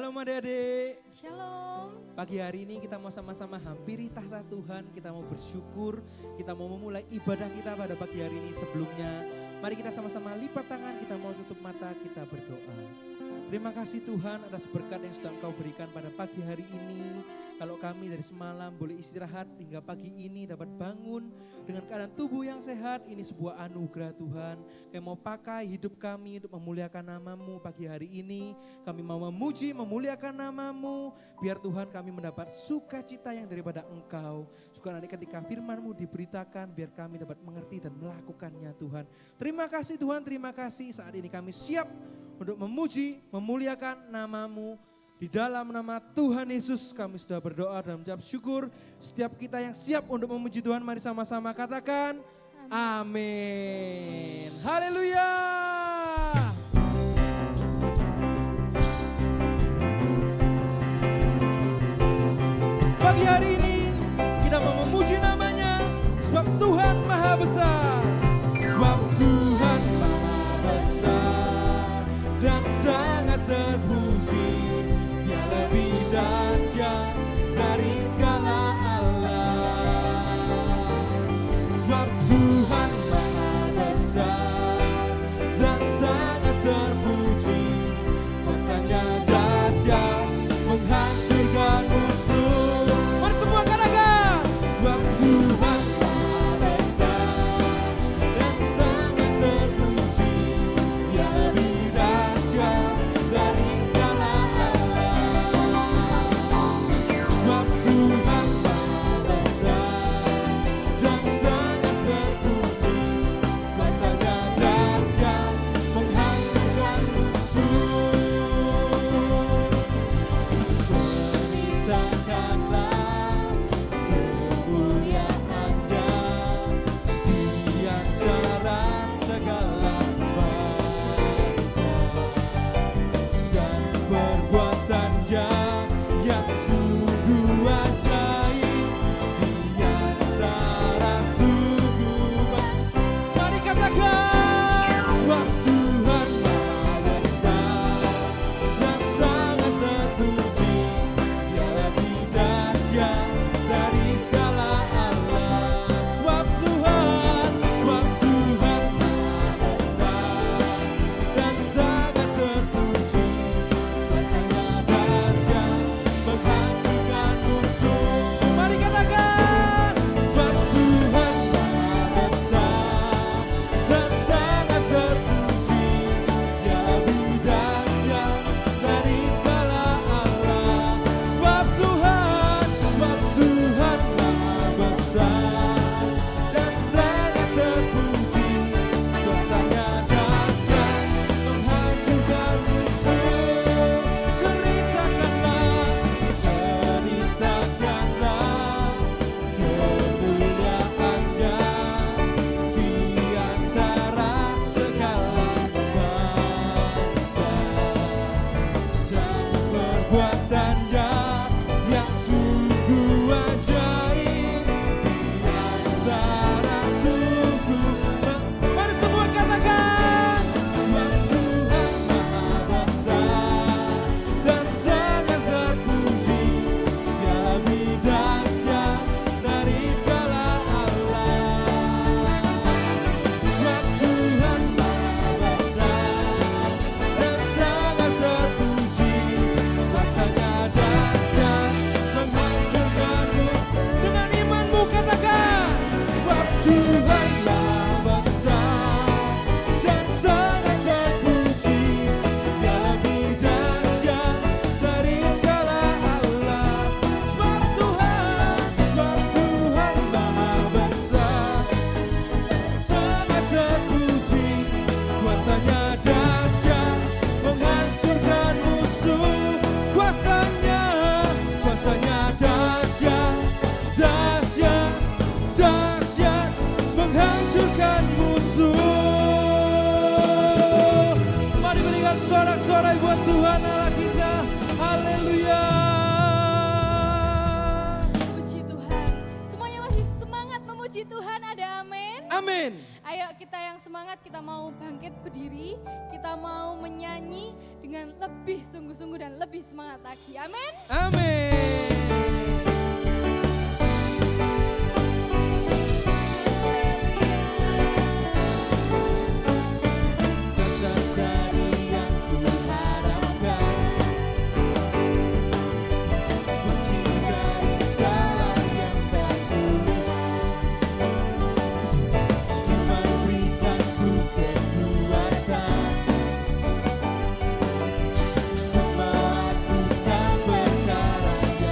Shalom adik-adik. Shalom. Pagi hari ini kita mau sama-sama hampiri tahta Tuhan. Kita mau bersyukur, kita mau memulai ibadah kita pada pagi hari ini. Sebelumnya, mari kita sama-sama lipat tangan, kita mau tutup mata, kita berdoa. Terima kasih Tuhan atas berkat yang sudah Engkau berikan pada pagi hari ini. Kalau kami dari semalam boleh istirahat hingga pagi ini dapat bangun dengan keadaan tubuh yang sehat, ini sebuah anugerah Tuhan. Kami mau pakai hidup kami untuk memuliakan nama-Mu pagi hari ini. Kami mau memuji, memuliakan nama-Mu. Biar Tuhan kami mendapat sukacita yang daripada Engkau. Juga nanti ketika firman-Mu diberitakan, biar kami dapat mengerti dan melakukannya Tuhan. Terima kasih Tuhan, terima kasih. Saat ini kami siap untuk memuji, memuliakan nama-Mu. Di dalam nama Tuhan Yesus kami sudah berdoa dan mengucap syukur. Setiap kita yang siap untuk memuji Tuhan, mari sama-sama katakan amin. Haleluya. Pagi hari ini kita mau memuji namanya, sebab Tuhan Maha Besar. Sebab Tuhan Maha Besar dan sangat terpuji. Dia lebih dahsyat dari segala Allah. Sebab Tuhan Maha Besar dan sangat terpuji. Kuasanya dahsyat menghancurkan musuh. Mari semua katakan. Sebab Tuhan Maha Besar dan sangat terpuji. Dia lebih dahsyat dari segala Allah. Sebab Tuhan Maha Besar dan sangat terpuji. Kuasanya dahsyat menghancurkan musuh. Ceritakanlah kemuliaan-Nya di antara segala bangsa, dan perbuatan-Nya yang sungguh ajaib di antara suku bangsa. Mari katakan, sebab Tuhan Maha Besar dan sangat terpuji. Dia lebih dahsyat dari segala Allah. Sebab Tuhan Maha Besar dan sangat terpuji. Kuasanya dahsyat menghancurkan musuh. Mari katakan, sebab Tuhan Maha Besar dan sangat terpuji. Dia lebih dahsyat dari segala Allah. Sebab Tuhan Maha Besar dan sangat terpuji. Kuasanya dahsyat menghancurkan musuh. Ceritakanlah kemuliaan-Nya di antara segala bangsa, dan perbuatan-Nya yang sungguh ajaib di antara suku. Mari semua katakan, sebab Tuhan Maha Besar dan sangat terpuji. Dia lebih dahsyat dari segala Allah. Sebab Tuhan Maha Besar dan sangat terpuji. Kuasanya dahsyat menghancurkan musuh. Dengan imanmu katakan, sebab Tuhan Maha Besar dan sangat terpuji. Dia lebih dahsyat dari segala Allah. Sebab Tuhan Maha Besar sangat terpuji. Kuasanya dahsyat menghancurkan musuh. Kuasanya dahsyat, dahsyat, dahsyat menghancurkan musuh. Mari berikan sorak-sorai buat Tuhan Allah kita. Haleluya. Puji Tuhan. Semuanya masih semangat memuji Tuhan, ada amin? Amin. Ayo kita yang semangat, kita mau bangkit berdiri, kita mau menyanyi dengan lebih sungguh-sungguh dan lebih semangat lagi. Amin. Amin. Melakukan perkara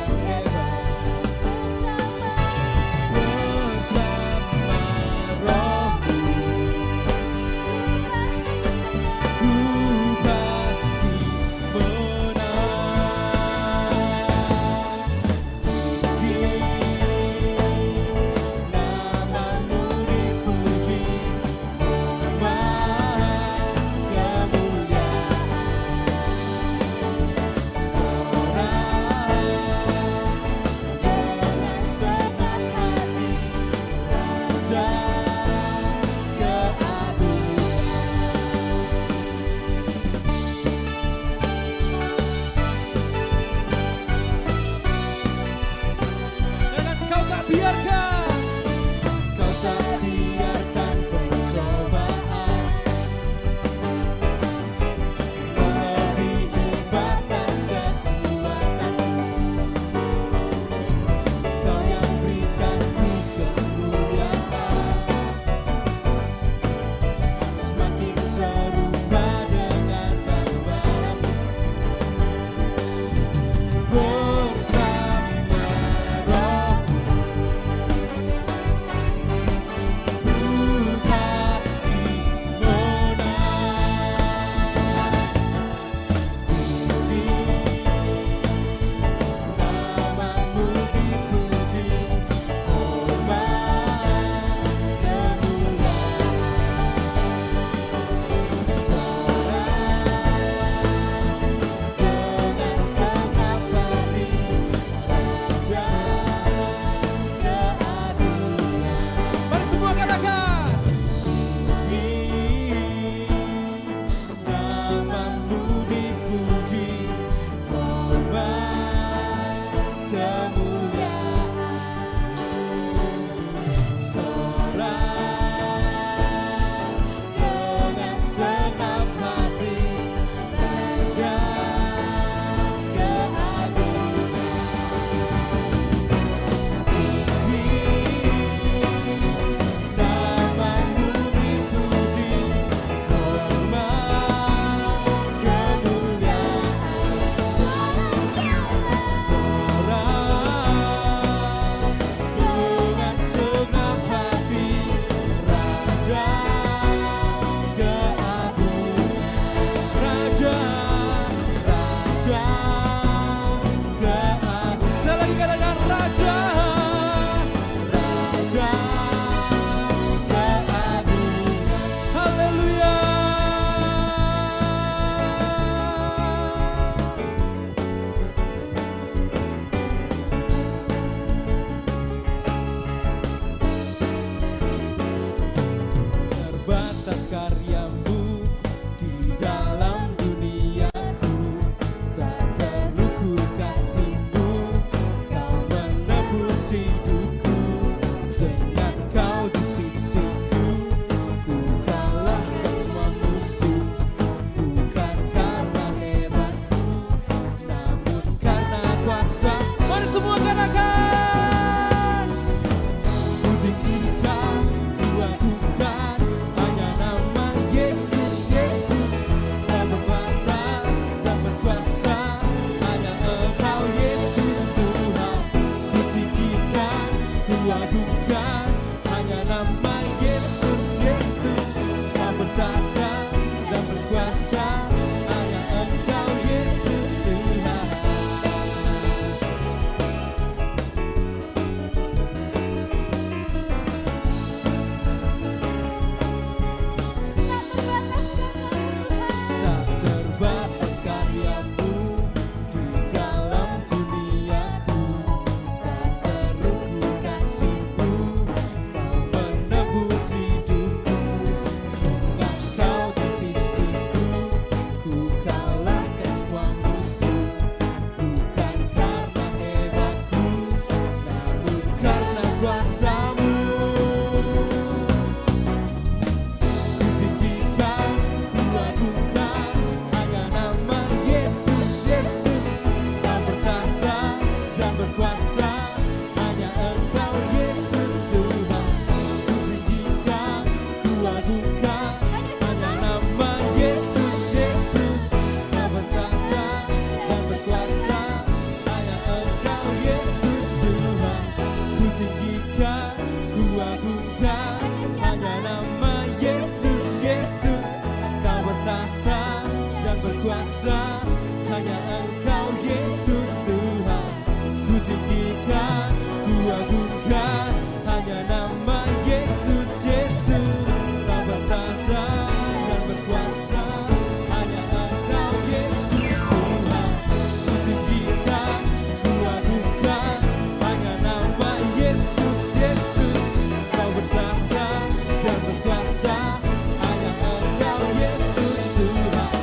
dan berkuasa, hanya Engkau Yesus Tuhan.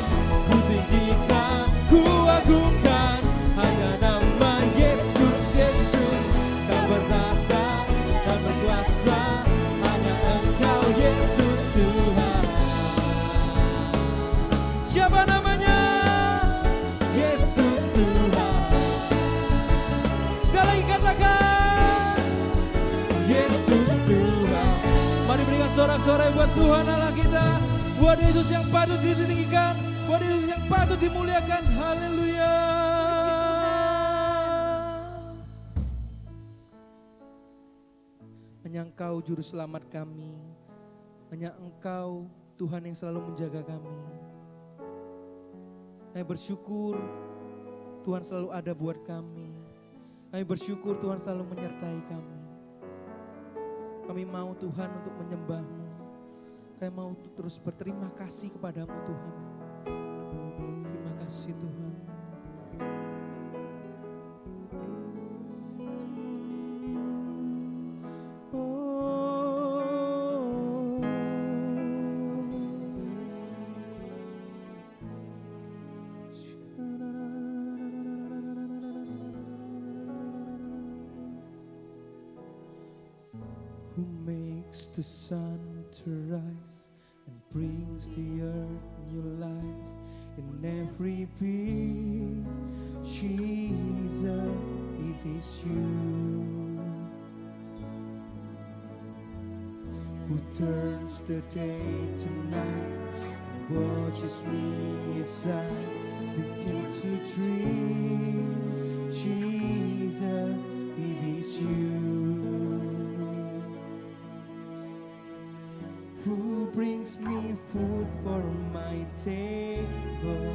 Ku tinggikan, ku agungkan, hanya nama Yesus, Yesus. Kau bertata dan berkuasa, hanya Engkau Yesus Tuhan. Siapa namanya? Yesus Tuhan. Sekali lagi katakan, Yesus Tuhan. Mari berikan sorak-sorai buat Tuhan Allah kita, buat Yesus yang patut ditinggikan, buat Yesus yang patut dimuliakan. Haleluya. Hanya Engkau juru selamat kami, hanya Engkau Tuhan yang selalu menjaga kami. Kami bersyukur Tuhan selalu ada buat kami. Kami bersyukur Tuhan selalu menyertai kami. Kami mau Tuhan untuk menyembah-Mu. Kami mau terus berterima kasih kepadamu Tuhan. Terima kasih Tuhan. Who makes the sun to rise and brings the earth new life in every being. Jesus, it is you who turns the day to night and watches me as I begin to dream. Jesus, it is you who brings me food for my table,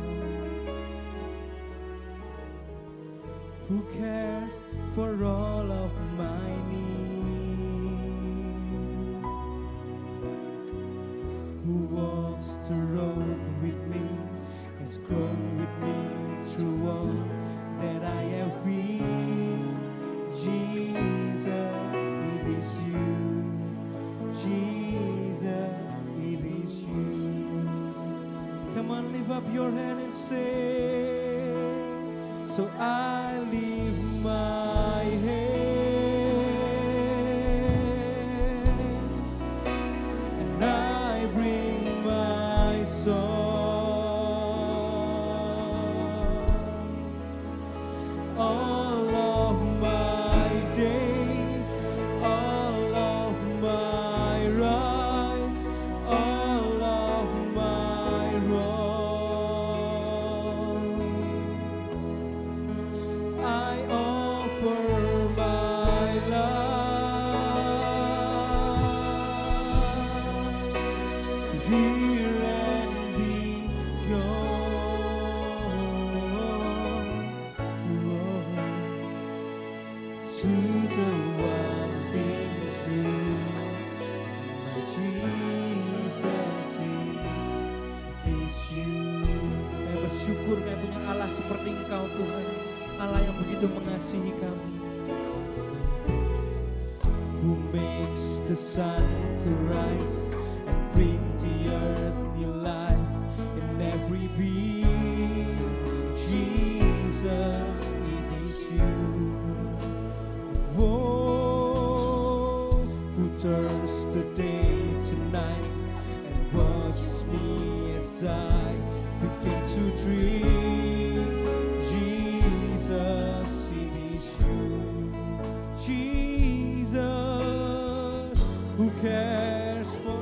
who cares for all of my needs, who walks the road with me, has grown with me through all that I have been. Jesus, it is you. Jesus, it is you. Come on, lift up your hand and say, so I lift my hand and I bring my song. All of my days, all of my rights, all of my wrong, I offer my life. Hear and be to the one thing true. Jesus, it is you. Kami bersyukur kami punya Allah seperti Engkau Tuhan, Allah yang begitu mengasihi kami. Who makes the sun to rise and bring the earth new life in every being. Jesus, it is you. Oh, who turns the day to night and watches me as I begin to dream. Jesus, it is you. Jesus, who cares for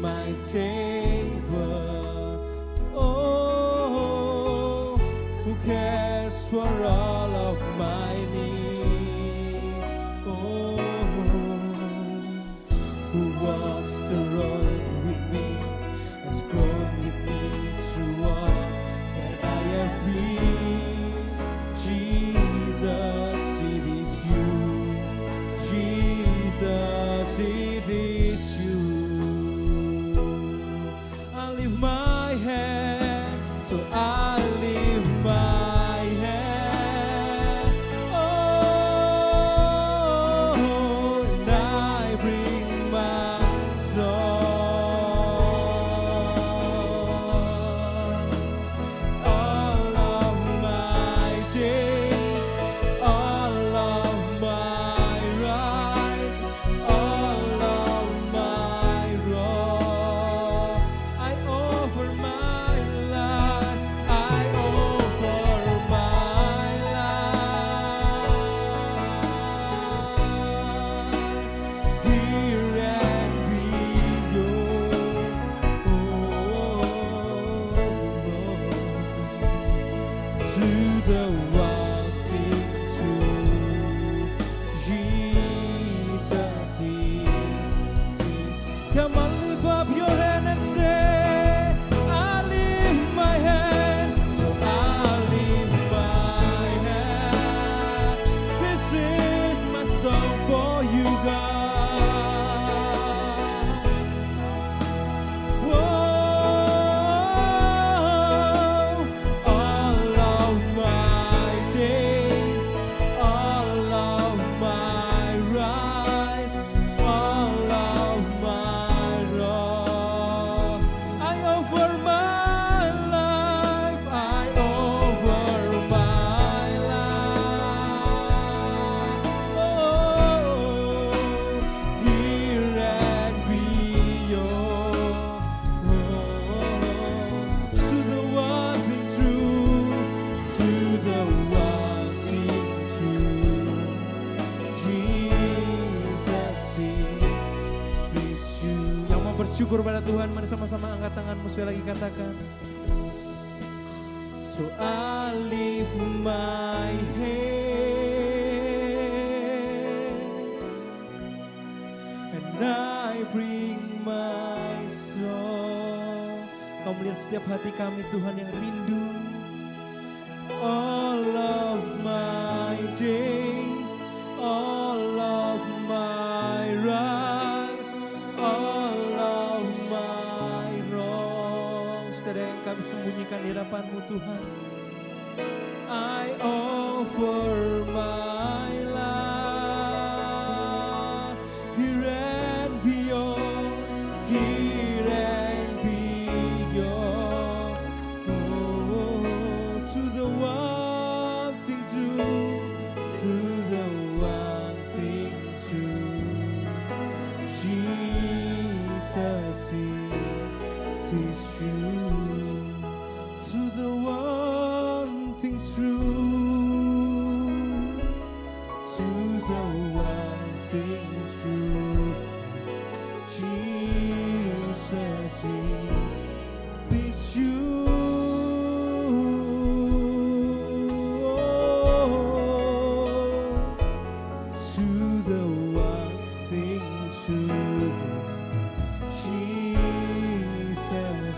my table. Oh, who cares for all of my needs. Oh, who walks the road with me, has grown with me through all that I have been. Jesus, it is you. Jesus, it is you. I lift my hand, so I lift my hand lift up your hand and say, I lift my hand, so I lift my hand. This is my song for you, God. Syukur pada Tuhan, mari sama-sama angkat tanganmu sekali lagi katakan. So I lift my hand and I bring my soul. Kau melihat setiap hati kami Tuhan yang rindu. All of my days, all of my rights, all of my wrongs. Tiada yang kami sembunyikan di hadapan-Mu Tuhan. I offer my life here and beyond, here and beyond. Oh, to the one thing true, to the one thing true. Jesus is you. To the one thing true, to the one thing true. Jesus is you. To the one thing true. Jesus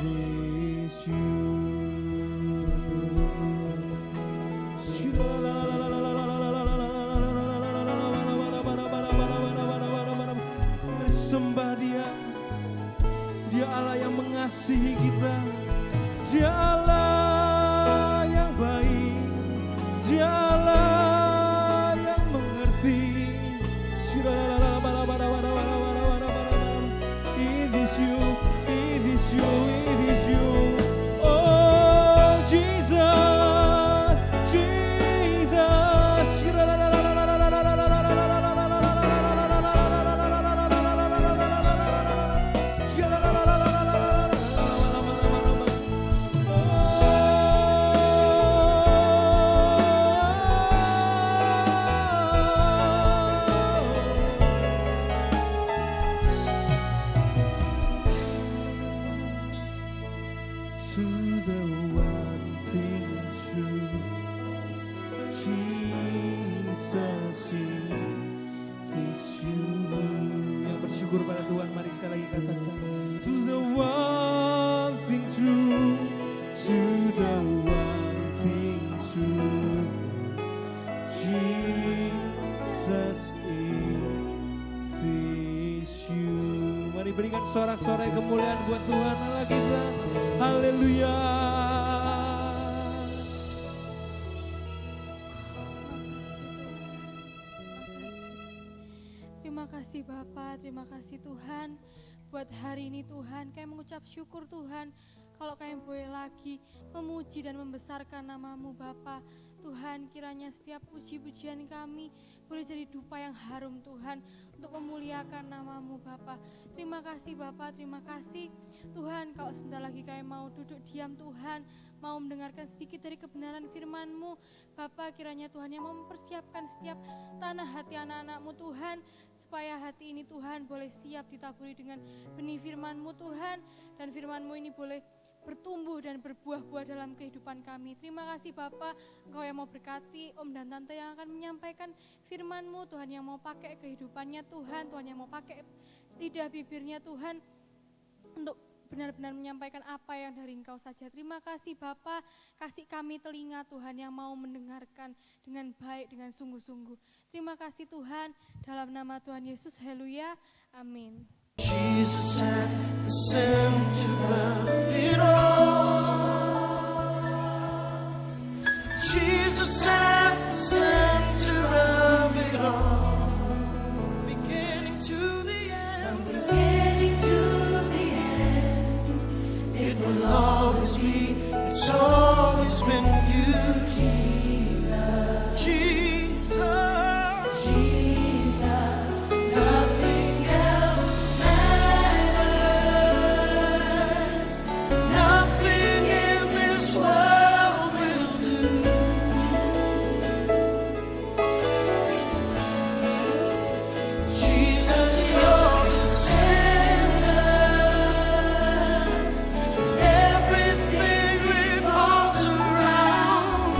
is you. Sembah Dia. Dia Allah yang mengasihi kita. Dia Allah yang baik. Dia Allah yang mengerti. It is you, it is you, it is you. Oh Jesus, Jesus. To the one thing true, Jesus is you. Yang bersyukur pada Tuhan, mari sekali lagi katakan. To the one thing true, to the one thing true, Jesus is you. Mari berikan sorak-sorai kemuliaan buat Tuhan Allah kita. Haleluya. Terima kasih Bapa, terima kasih Tuhan buat hari ini Tuhan. Kami mengucap syukur Tuhan kalau kami boleh lagi memuji dan membesarkan nama-Mu Bapa. Tuhan, kiranya setiap puji-pujian kami boleh jadi dupa yang harum Tuhan untuk memuliakan nama-Mu Bapa. Terima kasih Bapa, terima kasih Tuhan kalau sebentar lagi kami mau duduk diam Tuhan, mau mendengarkan sedikit dari kebenaran firman-Mu. Bapa, kiranya Tuhan yang mau mempersiapkan setiap tanah hati anak-anak-Mu Tuhan, supaya hati ini Tuhan boleh siap ditaburi dengan benih firman-Mu Tuhan, dan firman-Mu ini boleh bertumbuh dan berbuah-buah dalam kehidupan kami. Terima kasih Bapa, Engkau yang mau berkati Om dan Tante yang akan menyampaikan firman-Mu, Tuhan yang mau pakai kehidupannya Tuhan, Tuhan yang mau pakai lidah bibirnya Tuhan untuk benar-benar menyampaikan apa yang dari Engkau saja. Terima kasih Bapa, kasih kami telinga Tuhan yang mau mendengarkan dengan baik, dengan sungguh-sungguh. Terima kasih Tuhan, dalam nama Tuhan Yesus, haleluya, amin. Jesus at the center of it all. Jesus at the center of it all. Beginning to the end. Beginning to the end. It will always be. It's always been you, Jesus. Jesus. Jesus. Nothing else matters. Nothing in this world will do. Jesus, you're the center. Everything revolves around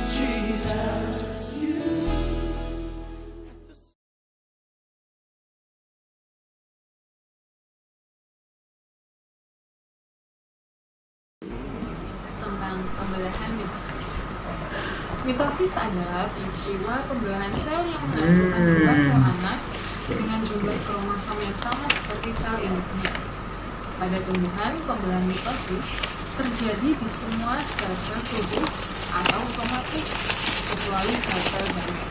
Jesus, you. Tentang pembelahan mitosis. Mitosis adalah peristiwa pembelahan sel yang menghasilkan dua sel anak dengan jumlah kromosom yang sama seperti sel induknya. Pada tumbuhan, pembelahan mitosis terjadi di semua sel-sel tubuh atau otomatis, kecuali sel-sel gamet.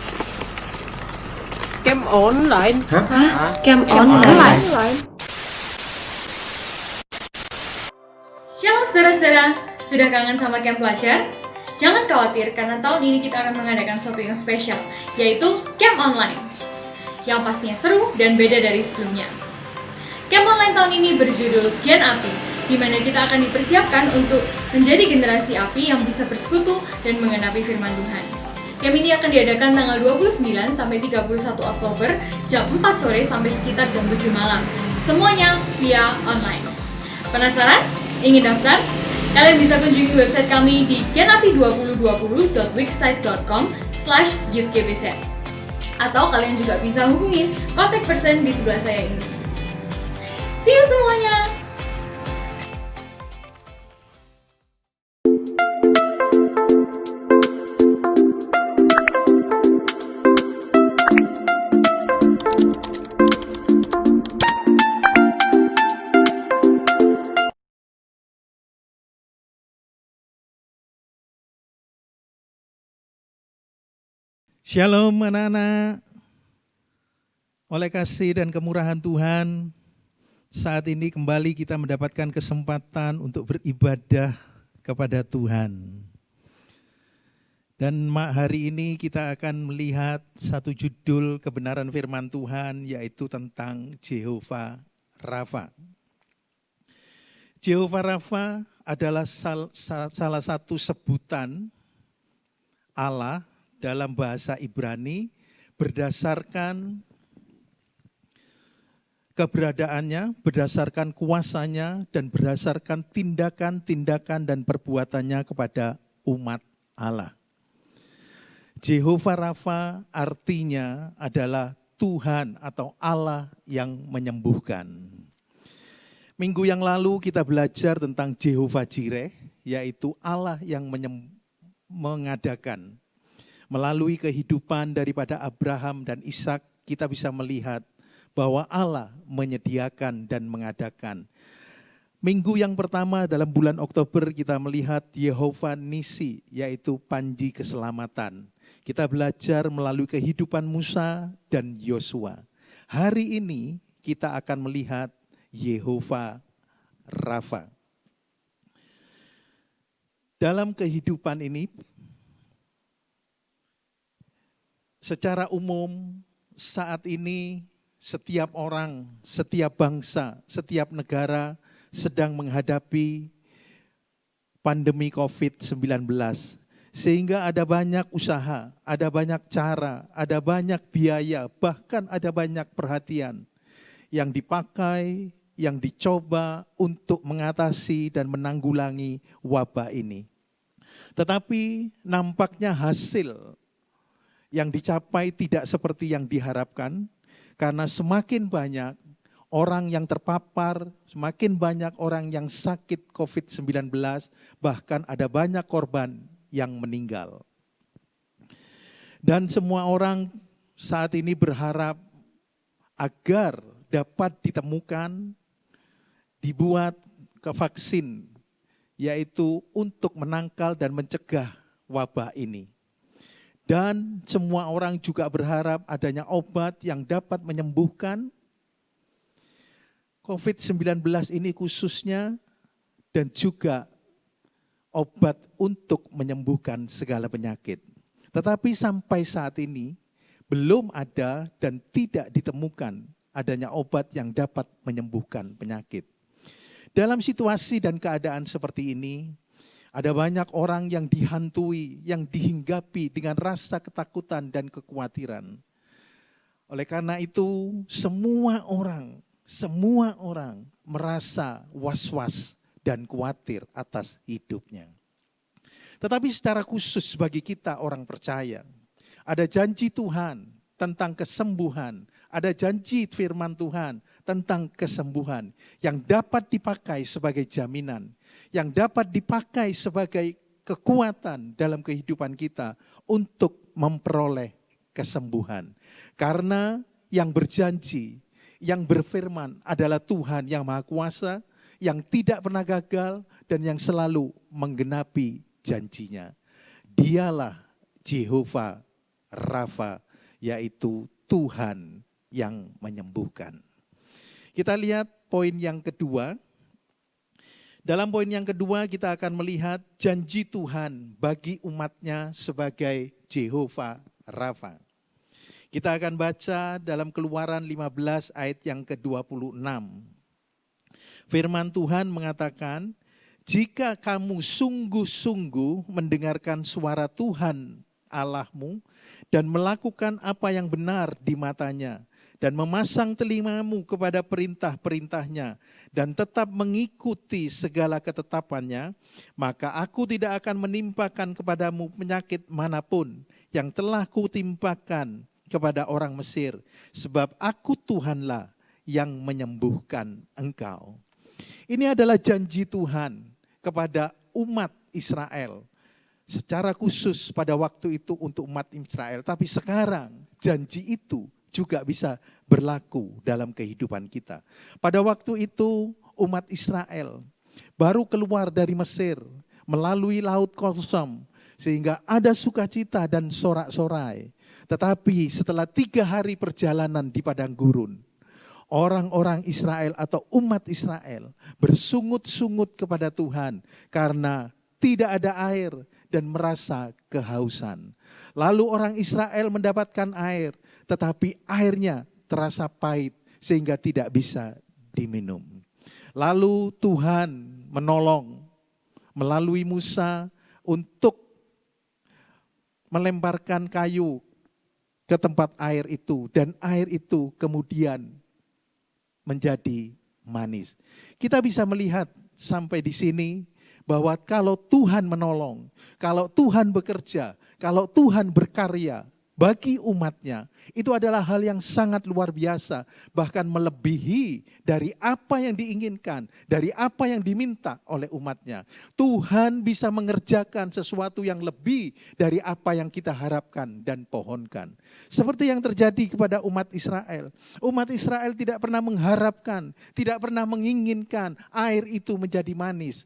Game online. Camp online. Shalom saudara-saudara, sudah kangen sama camp pelajar? Jangan khawatir karena tahun ini kita akan mengadakan sesuatu yang spesial, yaitu camp online. Yang pastinya seru dan beda dari sebelumnya. Camp online tahun ini berjudul Gen Api, di mana kita akan dipersiapkan untuk menjadi generasi api yang bisa bersekutu dan mengenapi firman Tuhan. Camp ini akan diadakan tanggal 29 sampai 31 Oktober jam 4 sore sampai sekitar jam 7 malam. Semuanya via online. Penasaran? Ingin daftar? Kalian bisa kunjungi website kami di genapi2020.wixsite.com/youthgbz. Atau kalian juga bisa hubungin kontak person di sebelah saya ini. See you semuanya! Shalom anak-anak. Oleh kasih dan kemurahan Tuhan, saat ini kembali kita mendapatkan kesempatan untuk beribadah kepada Tuhan. Dan hari ini kita akan melihat satu judul kebenaran firman Tuhan, yaitu tentang Jehovah Rafa. Jehovah Rafa adalah salah satu sebutan Allah dalam bahasa Ibrani berdasarkan keberadaannya, berdasarkan kuasanya, dan berdasarkan tindakan-tindakan dan perbuatannya kepada umat Allah. Jehovah Rafa artinya adalah Tuhan atau Allah yang menyembuhkan. Minggu yang lalu kita belajar tentang Jehovah Jireh, yaitu Allah yang mengadakan. Melalui kehidupan daripada Abraham dan Ishak, kita bisa melihat bahwa Allah menyediakan dan mengadakan. Minggu yang pertama dalam bulan Oktober kita melihat Yehova Nisi, yaitu panji keselamatan. Kita belajar melalui kehidupan Musa dan Yosua. Hari ini kita akan melihat Jehovah Rafa. Dalam kehidupan ini, secara umum saat ini setiap orang, setiap bangsa, setiap negara sedang menghadapi pandemi COVID-19. Sehingga ada banyak usaha, ada banyak cara, ada banyak biaya, bahkan ada banyak perhatian yang dipakai, yang dicoba untuk mengatasi dan menanggulangi wabah ini. Tetapi nampaknya hasil yang dicapai tidak seperti yang diharapkan, Karena semakin banyak orang yang terpapar, semakin banyak orang yang sakit COVID-19, bahkan ada banyak korban yang meninggal. Dan semua orang saat ini berharap agar dapat ditemukan, dibuat ke vaksin, yaitu untuk menangkal dan mencegah wabah ini. Dan semua orang juga berharap adanya obat yang dapat menyembuhkan COVID-19 ini khususnya, dan juga obat untuk menyembuhkan segala penyakit. Tetapi sampai saat ini belum ada dan tidak ditemukan adanya obat yang dapat menyembuhkan penyakit. Dalam situasi dan keadaan seperti ini, ada banyak orang yang dihantui, yang dihinggapi dengan rasa ketakutan dan kekhawatiran. Oleh karena itu, semua orang merasa was-was dan khawatir atas hidupnya. Tetapi secara khusus bagi kita orang percaya, ada janji Tuhan tentang kesembuhan, ada janji firman Tuhan tentang kesembuhan yang dapat dipakai sebagai jaminan, yang dapat dipakai sebagai kekuatan dalam kehidupan kita untuk memperoleh kesembuhan. Karena yang berjanji, yang berfirman adalah Tuhan yang Maha Kuasa, yang tidak pernah gagal dan yang selalu menggenapi janjinya. Dialah Jehovah Rafa, yaitu Tuhan yang menyembuhkan. Kita lihat poin yang kedua. Dalam poin yang kedua kita akan melihat janji Tuhan bagi umatnya sebagai Jehovah Rafa. Kita akan baca dalam Keluaran 15 ayat yang ke-26. Firman Tuhan mengatakan, jika kamu sungguh-sungguh mendengarkan suara Tuhan Allahmu dan melakukan apa yang benar di matanya dan memasang telingamu kepada perintah-perintahnya dan tetap mengikuti segala ketetapannya, maka aku tidak akan menimpakan kepadamu penyakit manapun yang telah kutimpakan kepada orang Mesir, sebab aku Tuhanlah yang menyembuhkan engkau. Ini adalah janji Tuhan kepada umat Israel. Secara khusus pada waktu itu untuk umat Israel. Tapi sekarang janji itu juga bisa berlaku dalam kehidupan kita. Pada waktu itu umat Israel baru keluar dari Mesir melalui Laut Kosong. Sehingga ada sukacita dan sorak-sorai. Tetapi setelah 3 hari perjalanan di padang gurun, orang-orang Israel atau umat Israel bersungut-sungut kepada Tuhan karena tidak ada air dan merasa kehausan. Lalu orang Israel mendapatkan air, tetapi airnya terasa pahit sehingga tidak bisa diminum. Lalu Tuhan menolong melalui Musa untuk melemparkan kayu ke tempat air itu, dan air itu kemudian menjadi manis. Kita bisa melihat sampai di sini bahwa kalau Tuhan menolong, kalau Tuhan bekerja, kalau Tuhan berkarya bagi umatnya, itu adalah hal yang sangat luar biasa, bahkan melebihi dari apa yang diinginkan, dari apa yang diminta oleh umatnya. Tuhan bisa mengerjakan sesuatu yang lebih dari apa yang kita harapkan dan pohonkan. Seperti yang terjadi kepada umat Israel. Umat Israel tidak pernah mengharapkan, tidak pernah menginginkan air itu menjadi manis.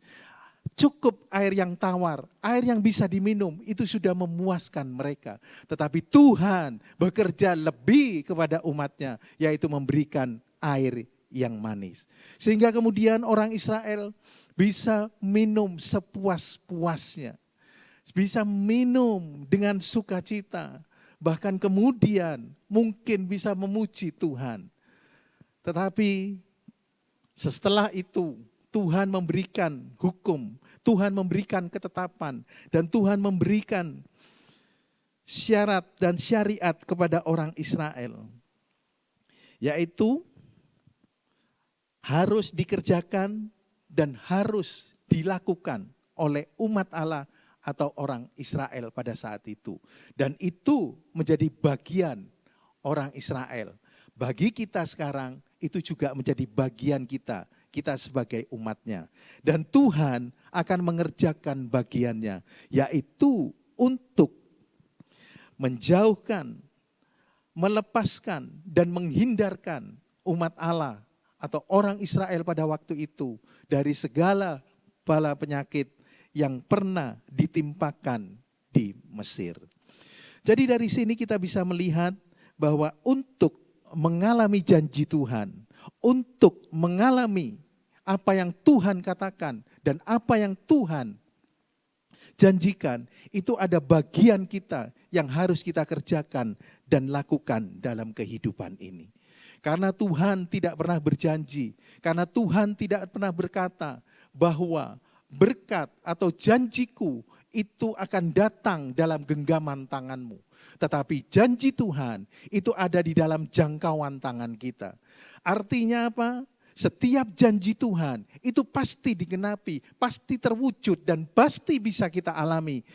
Cukup air yang tawar, air yang bisa diminum, itu sudah memuaskan mereka. Tetapi Tuhan bekerja lebih kepada umatnya, yaitu memberikan air yang manis. Sehingga kemudian orang Israel bisa minum sepuas-puasnya. Bisa minum dengan sukacita. Bahkan kemudian mungkin bisa memuji Tuhan. Tetapi setelah itu Tuhan memberikan hukum, Tuhan memberikan ketetapan, dan Tuhan memberikan syarat dan syariat kepada orang Israel. Yaitu harus dikerjakan dan harus dilakukan oleh umat Allah atau orang Israel pada saat itu. Dan itu menjadi bagian orang Israel. bagi kita sekarang itu juga menjadi bagian kita sebagai umatnya. Dan Tuhan akan mengerjakan bagiannya, yaitu untuk menjauhkan, melepaskan, dan menghindarkan umat Allah atau orang Israel pada waktu itu dari segala bala penyakit yang pernah ditimpakan di Mesir. Jadi dari sini kita bisa melihat bahwa untuk mengalami janji Tuhan, untuk mengalami apa yang Tuhan katakan dan apa yang Tuhan janjikan, itu ada bagian kita yang harus kita kerjakan dan lakukan dalam kehidupan ini. Karena Tuhan tidak pernah berjanji, karena Tuhan tidak pernah berkata bahwa berkat atau janjiku itu akan datang dalam genggaman tanganmu. Tetapi janji Tuhan itu ada di dalam jangkauan tangan kita. Artinya apa? Setiap janji Tuhan itu pasti digenapi, pasti terwujud dan pasti bisa kita alami.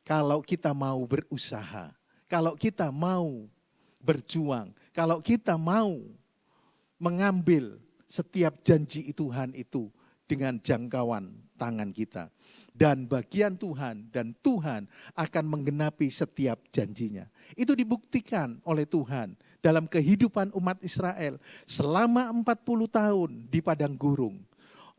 Kalau kita mau berusaha, kalau kita mau berjuang, kalau kita mau mengambil setiap janji Tuhan itu dengan jangkauan tangan kita. Dan bagian Tuhan, dan Tuhan akan menggenapi setiap janjinya. Itu dibuktikan oleh Tuhan dalam kehidupan umat Israel selama 40 tahun di padang gurung.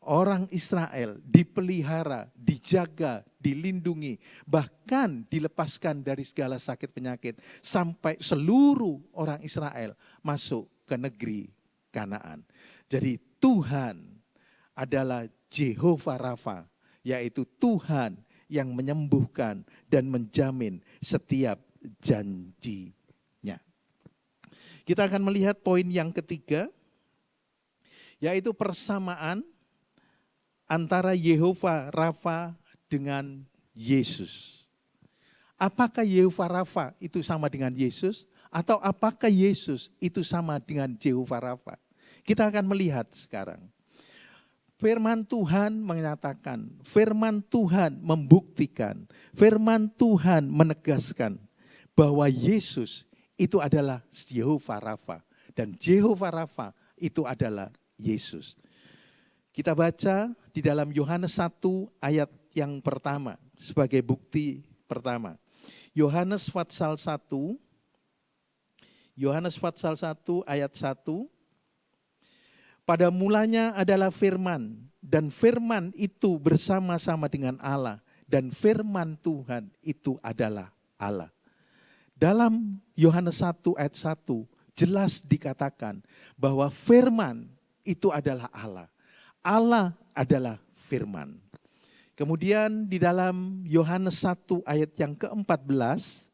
Orang Israel dipelihara, dijaga, dilindungi, bahkan dilepaskan dari segala sakit penyakit. Sampai seluruh orang Israel masuk ke negeri Kanaan. Jadi Tuhan adalah Jehovah Rafa, yaitu Tuhan yang menyembuhkan dan menjamin setiap janjinya. Kita akan melihat poin yang ketiga, yaitu persamaan antara Jehovah Rafa dengan Yesus. Apakah Jehovah Rafa itu sama dengan Yesus? Atau apakah Yesus itu sama dengan Jehovah Rafa? Kita akan melihat sekarang. Firman Tuhan menyatakan, firman Tuhan membuktikan, firman Tuhan menegaskan bahwa Yesus itu adalah Jehovah Rafa. Dan Jehovah Rafa itu adalah Yesus. Kita baca di dalam Yohanes 1 ayat yang pertama sebagai bukti pertama. Yohanes Fatsal 1 ayat 1. Pada mulanya adalah firman, dan firman itu bersama-sama dengan Allah, dan firman Tuhan itu adalah Allah. Dalam Yohanes 1 ayat 1 jelas dikatakan bahwa firman itu adalah Allah. Allah adalah firman. Kemudian di dalam Yohanes 1 ayat yang ke-14,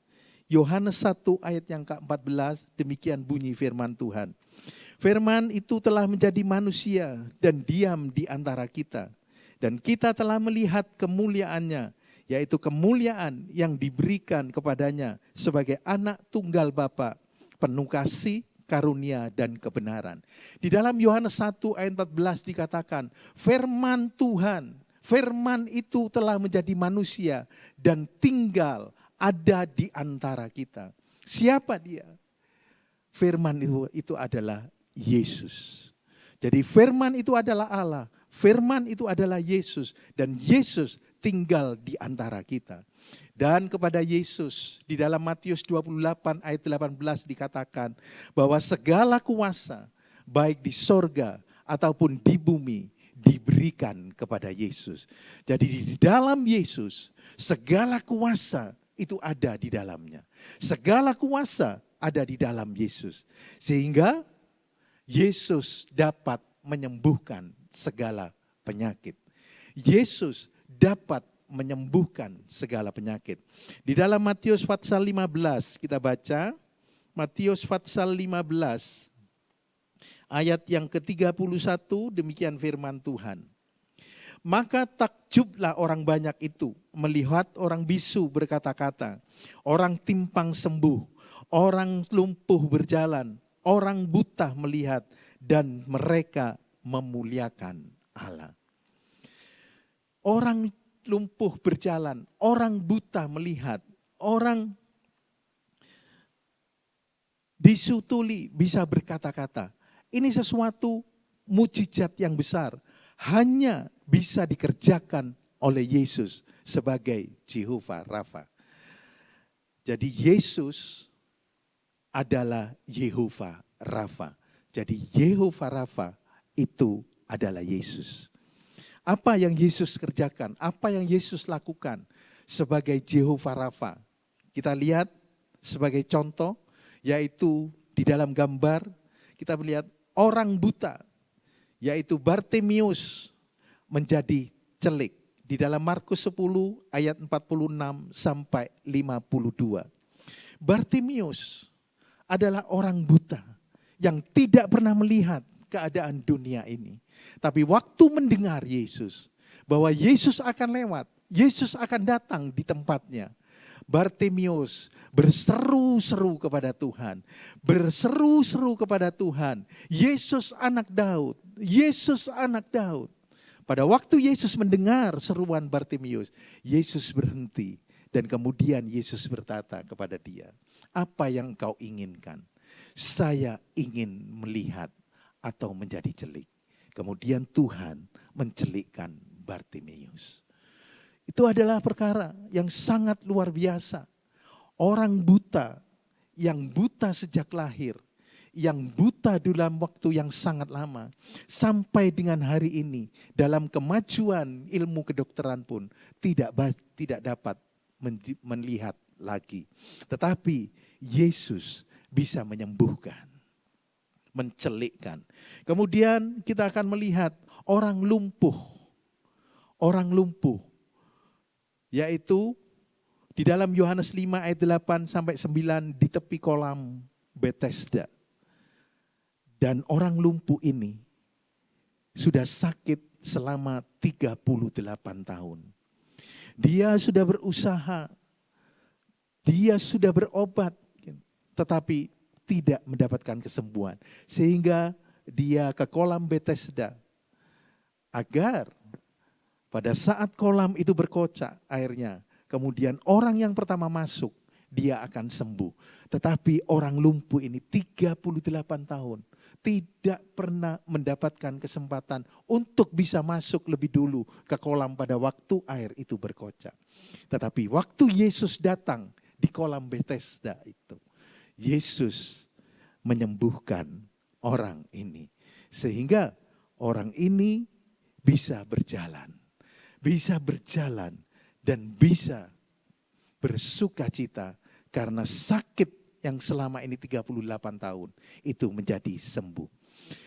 Yohanes 1 ayat yang ke-14 demikian bunyi firman Tuhan. Firman itu telah menjadi manusia dan diam di antara kita. Dan kita telah melihat kemuliaannya, yaitu kemuliaan yang diberikan kepadanya sebagai anak tunggal Bapa, penuh kasih, karunia, dan kebenaran. Di dalam Yohanes 1 ayat 14 dikatakan, firman Tuhan, firman itu telah menjadi manusia dan tinggal ada di antara kita. Siapa dia? Firman itu adalah Yesus. Jadi firman itu adalah Allah, firman itu adalah Yesus, dan Yesus tinggal di antara kita. Dan kepada Yesus di dalam Matius 28 ayat 18 dikatakan bahwa segala kuasa baik di sorga ataupun di bumi diberikan kepada Yesus. Jadi di dalam Yesus segala kuasa itu ada di dalamnya. Segala kuasa ada di dalam Yesus. Sehingga Yesus dapat menyembuhkan segala penyakit. Yesus dapat menyembuhkan segala penyakit. Di dalam Matius pasal 15 kita baca, Matius pasal 15 ayat yang ke-31 demikian firman Tuhan. Maka takjublah orang banyak itu melihat orang bisu berkata-kata, orang timpang sembuh, orang lumpuh berjalan, orang buta melihat, dan mereka memuliakan Allah. Orang lumpuh berjalan, orang buta melihat, orang bisu tuli bisa berkata-kata. Ini sesuatu mujizat yang besar. Hanya bisa dikerjakan oleh Yesus sebagai Jehovah Rafa. Jadi Yesus adalah Jehovah Rafa. Jadi Jehovah Rafa itu adalah Yesus. Apa yang Yesus kerjakan? Apa yang Yesus lakukan sebagai Jehovah Rafa? Kita lihat sebagai contoh, yaitu di dalam gambar kita melihat orang buta, yaitu Bartimius menjadi celik. Di dalam Markus 10 ayat 46 sampai 52. Bartimius adalah orang buta yang tidak pernah melihat keadaan dunia ini. Tapi waktu mendengar Yesus, bahwa Yesus akan lewat, Yesus akan datang di tempatnya, Bartimius berseru-seru kepada Tuhan. Berseru-seru kepada Tuhan. Yesus anak Daud. Yesus anak Daud. Pada waktu Yesus mendengar seruan Bartimius, Yesus berhenti. Dan kemudian Yesus berkata kepada dia, apa yang kau inginkan? Saya ingin melihat atau menjadi celik. Kemudian Tuhan mencelikkan Bartimius. Itu adalah perkara yang sangat luar biasa. Orang buta, yang buta sejak lahir, yang buta dalam waktu yang sangat lama, sampai dengan hari ini, dalam kemajuan ilmu kedokteran pun tidak dapat melihat lagi. Tetapi Yesus bisa menyembuhkan, mencelikkan. Kemudian kita akan melihat orang lumpuh, yaitu di dalam Yohanes 5 ayat 8 sampai 9 di tepi kolam Bethesda. Dan orang lumpuh ini sudah sakit selama 38 tahun. Dia sudah berusaha, dia sudah berobat, tetapi tidak mendapatkan kesembuhan. Sehingga dia ke kolam Bethesda agar pada saat kolam itu berkocak airnya, kemudian orang yang pertama masuk, dia akan sembuh. Tetapi orang lumpuh ini 38 tahun, tidak pernah mendapatkan kesempatan untuk bisa masuk lebih dulu ke kolam pada waktu air itu berkocak. Tetapi waktu Yesus datang di kolam Bethesda itu, Yesus menyembuhkan orang ini. Sehingga orang ini bisa berjalan dan bisa bersuka cita karena sakit yang selama ini 38 tahun itu menjadi sembuh.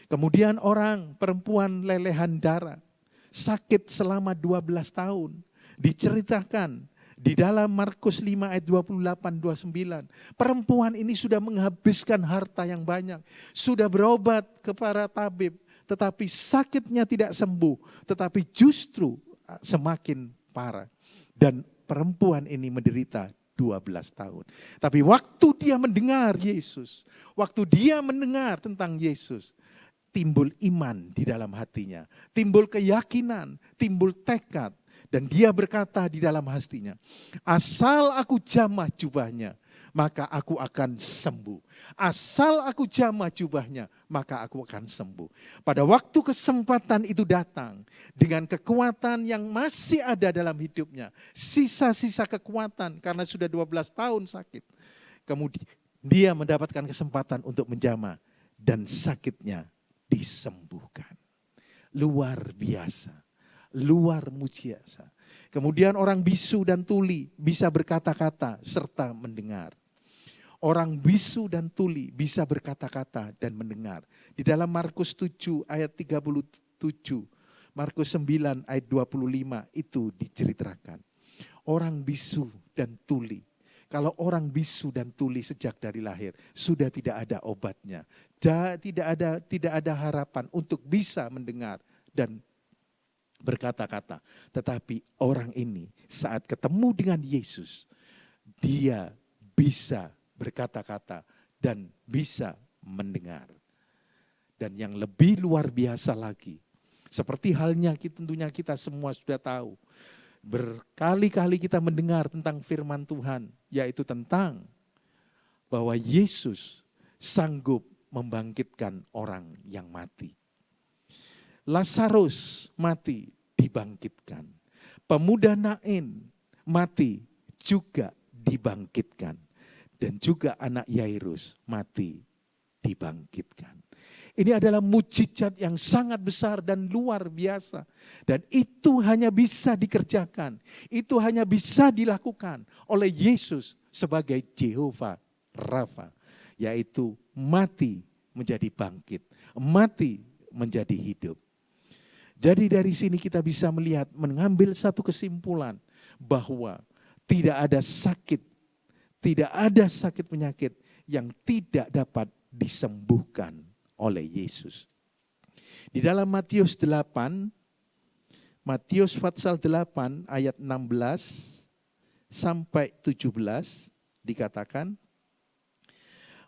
Kemudian orang perempuan lelehan darah sakit selama 12 tahun diceritakan di dalam Markus 5 ayat 28-29. Perempuan ini sudah menghabiskan harta yang banyak, sudah berobat kepada tabib, tetapi sakitnya tidak sembuh, tetapi justru semakin parah. Dan perempuan ini menderita 12 tahun. Tapi waktu dia mendengar Yesus, waktu dia mendengar tentang Yesus, timbul iman di dalam hatinya, timbul keyakinan, timbul tekad. Dan dia berkata di dalam hatinya, asal aku jamah jubahnya, maka aku akan sembuh. Asal aku jamah jubahnya, maka aku akan sembuh. Pada waktu kesempatan itu datang, dengan kekuatan yang masih ada dalam hidupnya, sisa-sisa kekuatan karena sudah 12 tahun sakit. Kemudian dia mendapatkan kesempatan untuk menjamah dan sakitnya disembuhkan. Luar biasa. Luar mujizat. Kemudian orang bisu dan tuli bisa berkata-kata serta mendengar. Orang bisu dan tuli bisa berkata-kata dan mendengar. Di dalam Markus 7 ayat 37, Markus 9 ayat 25 itu diceritakan. Orang bisu dan tuli. Kalau orang bisu dan tuli sejak dari lahir sudah tidak ada obatnya. Tidak ada harapan untuk bisa mendengar dan berkata-kata. Tetapi orang ini saat ketemu dengan Yesus, dia bisa berkata-kata dan bisa mendengar. Dan yang lebih luar biasa lagi, seperti halnya tentunya kita semua sudah tahu, berkali-kali kita mendengar tentang firman Tuhan, yaitu tentang bahwa Yesus sanggup membangkitkan orang yang mati. Lazarus mati, dibangkitkan. Pemuda Nain mati, juga dibangkitkan. Dan juga anak Yairus mati, dibangkitkan. Ini adalah mukjizat yang sangat besar dan luar biasa. Dan itu hanya bisa dikerjakan. Itu hanya bisa dilakukan oleh Yesus sebagai Jehovah Rafa. Yaitu mati menjadi bangkit. Mati menjadi hidup. Jadi dari sini kita bisa melihat, mengambil satu kesimpulan. Bahwa tidak ada sakit penyakit yang tidak dapat disembuhkan oleh Yesus. Di dalam Matius pasal 8 ayat 16 sampai 17 dikatakan,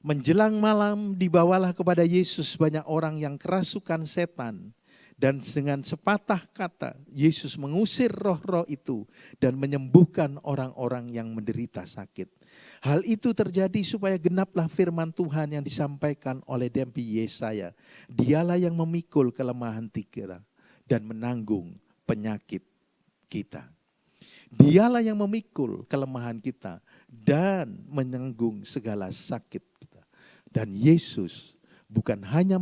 menjelang malam dibawalah kepada Yesus banyak orang yang kerasukan setan. Dan dengan sepatah kata Yesus mengusir roh-roh itu dan menyembuhkan orang-orang yang menderita sakit. Hal itu terjadi supaya genaplah firman Tuhan yang disampaikan oleh Nabi Yesaya. Dialah yang memikul kelemahan kita dan menanggung penyakit kita. Dialah yang memikul kelemahan kita dan menanggung segala sakit kita. Dan Yesus bukan hanya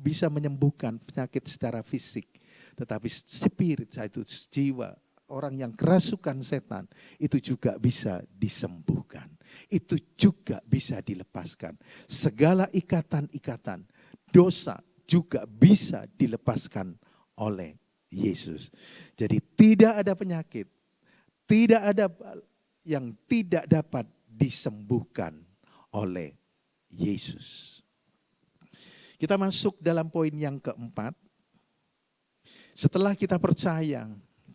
bisa menyembuhkan penyakit secara fisik, tetapi spirit, yaitu jiwa. Orang yang kerasukan setan itu juga bisa disembuhkan. Itu juga bisa dilepaskan. Segala ikatan-ikatan dosa juga bisa dilepaskan oleh Yesus. Jadi tidak ada penyakit, tidak ada yang tidak dapat disembuhkan oleh Yesus. Kita masuk dalam poin yang keempat. Setelah kita percaya,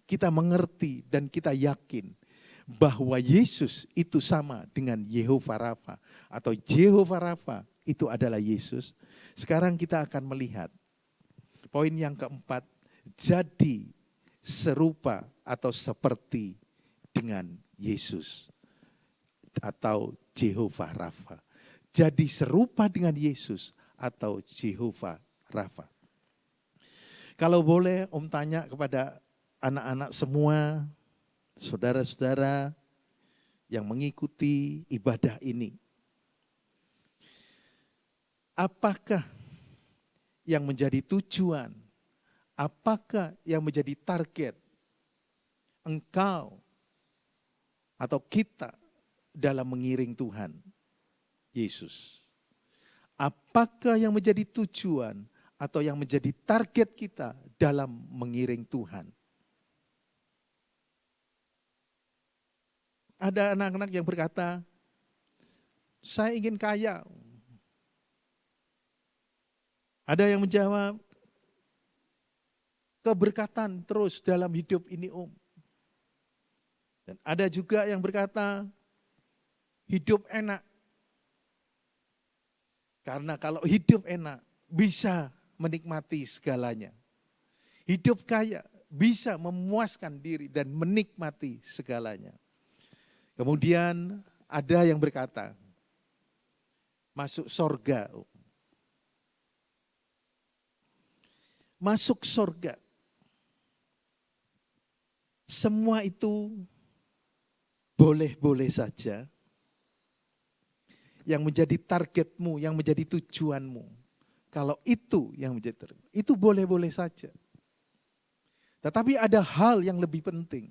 kita mengerti dan kita yakin bahwa Yesus itu sama dengan Jehovah Rafa atau Jehovah Rafa itu adalah Yesus. Sekarang kita akan melihat poin yang keempat, jadi serupa atau seperti dengan Yesus atau Jehovah Rafa. Jadi serupa dengan Yesus atau Jehovah Rafa. Kalau boleh Om tanya kepada anak-anak semua, saudara-saudara yang mengikuti ibadah ini. Apakah yang menjadi tujuan, apakah yang menjadi target engkau atau kita dalam mengiring Tuhan Yesus? Apakah yang menjadi tujuan atau yang menjadi target kita dalam mengiring Tuhan? Ada anak-anak yang berkata, saya ingin kaya. Ada yang menjawab, keberkatan terus dalam hidup ini Om. Dan ada juga yang berkata, hidup enak. Karena kalau hidup enak, bisa menikmati segalanya. Hidup kaya, bisa memuaskan diri dan menikmati segalanya. Kemudian ada yang berkata, masuk sorga. Masuk sorga. Semua itu boleh-boleh saja. Yang menjadi targetmu, yang menjadi tujuanmu. Kalau itu yang menjadi target, itu boleh-boleh saja. Tetapi ada hal yang lebih penting.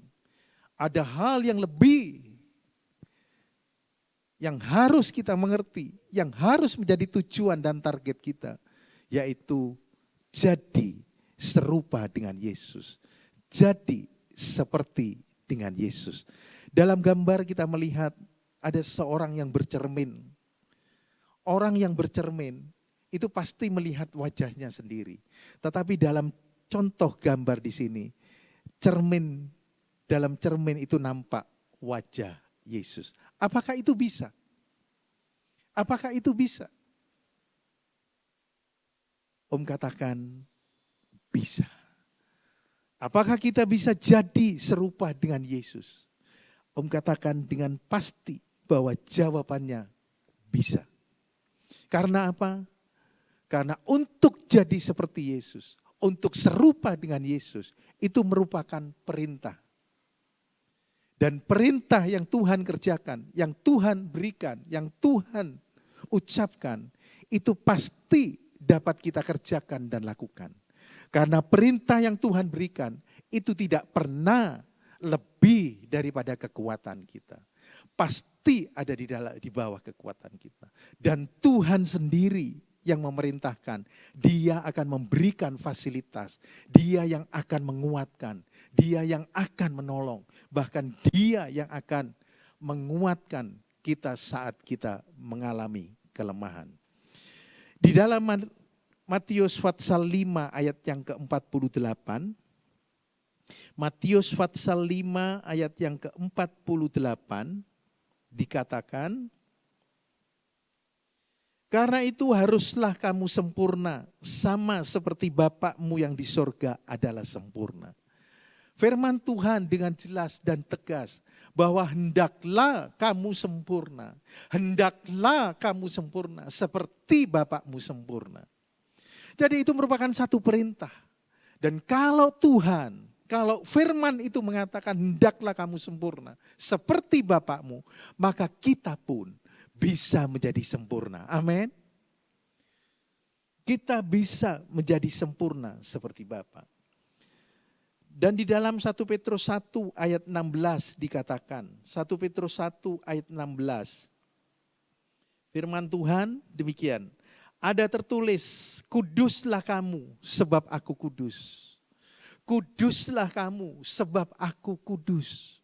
Ada hal yang lebih yang harus kita mengerti, yang harus menjadi tujuan dan target kita, yaitu jadi serupa dengan Yesus. Jadi seperti dengan Yesus. Dalam gambar kita melihat ada seorang yang bercermin. Orang yang bercermin itu pasti melihat wajahnya sendiri. Tetapi dalam contoh gambar di sini, dalam cermin itu nampak wajah Yesus. Apakah itu bisa? Apakah itu bisa? Om katakan bisa. Apakah kita bisa jadi serupa dengan Yesus? Om katakan dengan pasti bahwa jawabannya bisa. Karena apa? Karena untuk jadi seperti Yesus, untuk serupa dengan Yesus, itu merupakan perintah. Dan perintah yang Tuhan kerjakan, yang Tuhan berikan, yang Tuhan ucapkan, itu pasti dapat kita kerjakan dan lakukan. Karena perintah yang Tuhan berikan, itu tidak pernah lebih daripada kekuatan kita. Pasti ada di bawah kekuatan kita. Dan Tuhan sendiri yang memerintahkan, Dia akan memberikan fasilitas, Dia yang akan menguatkan, Dia yang akan menolong, bahkan Dia yang akan menguatkan kita saat kita mengalami kelemahan. Di dalam Matius pasal 5 ayat yang ke-48, Matius pasal 5 ayat yang ke-48 dikatakan, karena itu haruslah kamu sempurna, sama seperti Bapakmu yang di sorga adalah sempurna. Firman Tuhan dengan jelas dan tegas bahwa hendaklah kamu sempurna. Hendaklah kamu sempurna seperti Bapakmu sempurna. Jadi itu merupakan satu perintah. Dan kalau firman itu mengatakan hendaklah kamu sempurna seperti Bapakmu, maka kita pun bisa menjadi sempurna. Amin. Kita bisa menjadi sempurna seperti Bapa. Dan di dalam 1 Petrus 1 ayat 16 dikatakan, 1 Petrus 1 ayat 16, firman Tuhan demikian, ada tertulis, kuduslah kamu sebab aku kudus. Kuduslah kamu sebab aku kudus.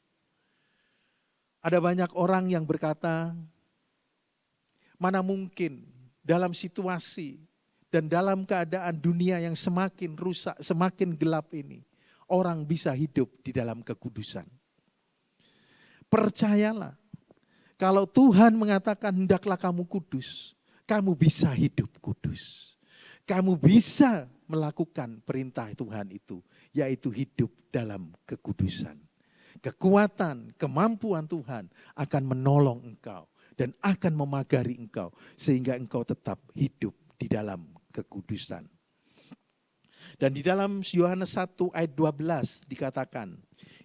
Ada banyak orang yang berkata, mana mungkin dalam situasi dan dalam keadaan dunia yang semakin rusak, semakin gelap ini, orang bisa hidup di dalam kekudusan. Percayalah, kalau Tuhan mengatakan hendaklah kamu kudus, kamu bisa hidup kudus. Kamu bisa melakukan perintah Tuhan itu, yaitu hidup dalam kekudusan. Kekuatan, kemampuan Tuhan akan menolong engkau dan akan memagari engkau sehingga engkau tetap hidup di dalam kekudusan. Dan di dalam Yohanes 1 ayat 12 dikatakan,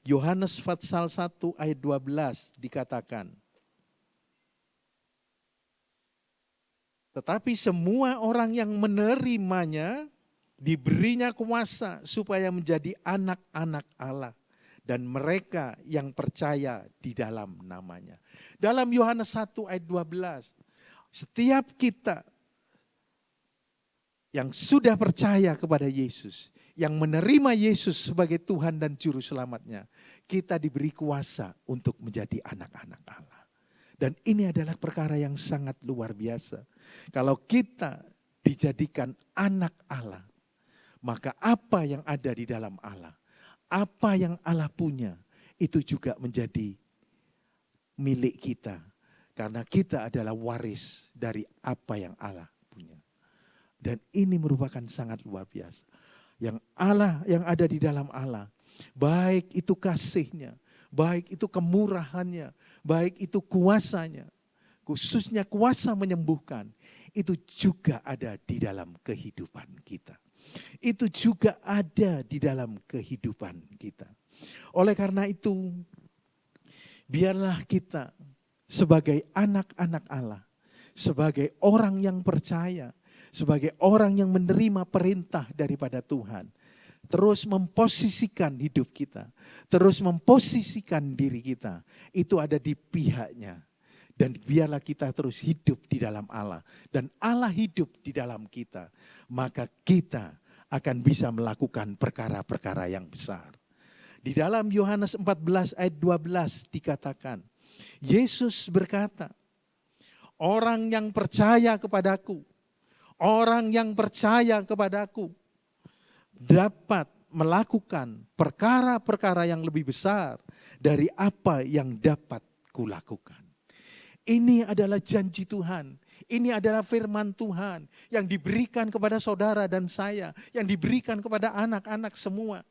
Yohanes pasal 1 ayat 12 dikatakan, tetapi semua orang yang menerimanya diberinya kuasa supaya menjadi anak-anak Allah. Dan mereka yang percaya di dalam namanya. Dalam Yohanes 1 ayat 12, setiap kita yang sudah percaya kepada Yesus, yang menerima Yesus sebagai Tuhan dan Juru Selamatnya, kita diberi kuasa untuk menjadi anak-anak Allah. Dan ini adalah perkara yang sangat luar biasa. Kalau kita dijadikan anak Allah, maka apa yang ada di dalam Allah, apa yang Allah punya, itu juga menjadi milik kita. Karena kita adalah waris dari apa yang Allah punya. Dan ini merupakan sangat luar biasa. Yang Allah, yang ada di dalam Allah, baik itu kasih-Nya, baik itu kemurahan-Nya, baik itu kuasa-Nya, khususnya kuasa menyembuhkan, itu juga ada di dalam kehidupan kita. Itu juga ada di dalam kehidupan kita. Oleh karena itu, biarlah kita sebagai anak-anak Allah, sebagai orang yang percaya, sebagai orang yang menerima perintah daripada Tuhan, terus memposisikan hidup kita, terus memposisikan diri kita, itu ada di pihak-Nya. Dan biarlah kita terus hidup di dalam Allah. Dan Allah hidup di dalam kita. Maka kita akan bisa melakukan perkara-perkara yang besar. Di dalam Yohanes 14 ayat 12 dikatakan, Yesus berkata, orang yang percaya kepadaku, orang yang percaya kepadaku dapat melakukan perkara-perkara yang lebih besar dari apa yang dapat kulakukan. Ini adalah janji Tuhan. Ini adalah firman Tuhan yang diberikan kepada saudara dan saya, yang diberikan kepada anak-anak semua.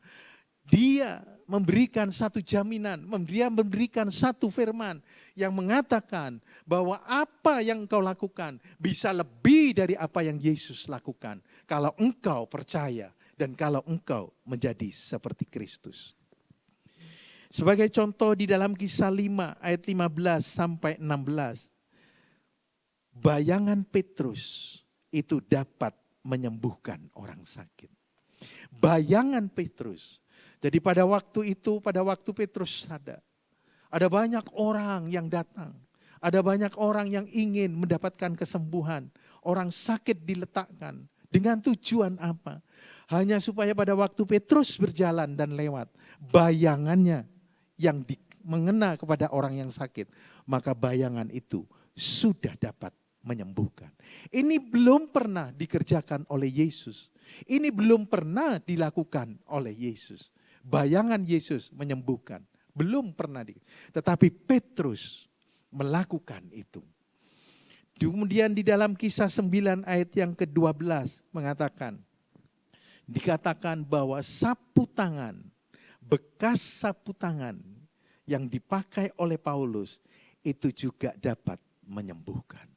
Dia memberikan satu jaminan, dia memberikan satu firman yang mengatakan bahwa apa yang engkau lakukan bisa lebih dari apa yang Yesus lakukan. Kalau engkau percaya dan kalau engkau menjadi seperti Kristus. Sebagai contoh di dalam Kisah 5 ayat 15 sampai 16. Bayangan Petrus itu dapat menyembuhkan orang sakit. Bayangan Petrus. Jadi pada waktu itu, pada waktu Petrus ada banyak orang yang datang. Ada banyak orang yang ingin mendapatkan kesembuhan. Orang sakit diletakkan. Dengan tujuan apa? Hanya supaya pada waktu Petrus berjalan dan lewat, bayangannya yang mengena kepada orang yang sakit, maka bayangan itu sudah dapat menyembuhkan. Ini belum pernah dikerjakan oleh Yesus. Ini belum pernah dilakukan oleh Yesus. Bayangan Yesus menyembuhkan. Belum pernah. Tetapi Petrus melakukan itu. Kemudian di dalam Kisah 9 ayat yang ke-12 dikatakan bahwa sapu tangan, bekas sapu tangan yang dipakai oleh Paulus itu juga dapat menyembuhkan.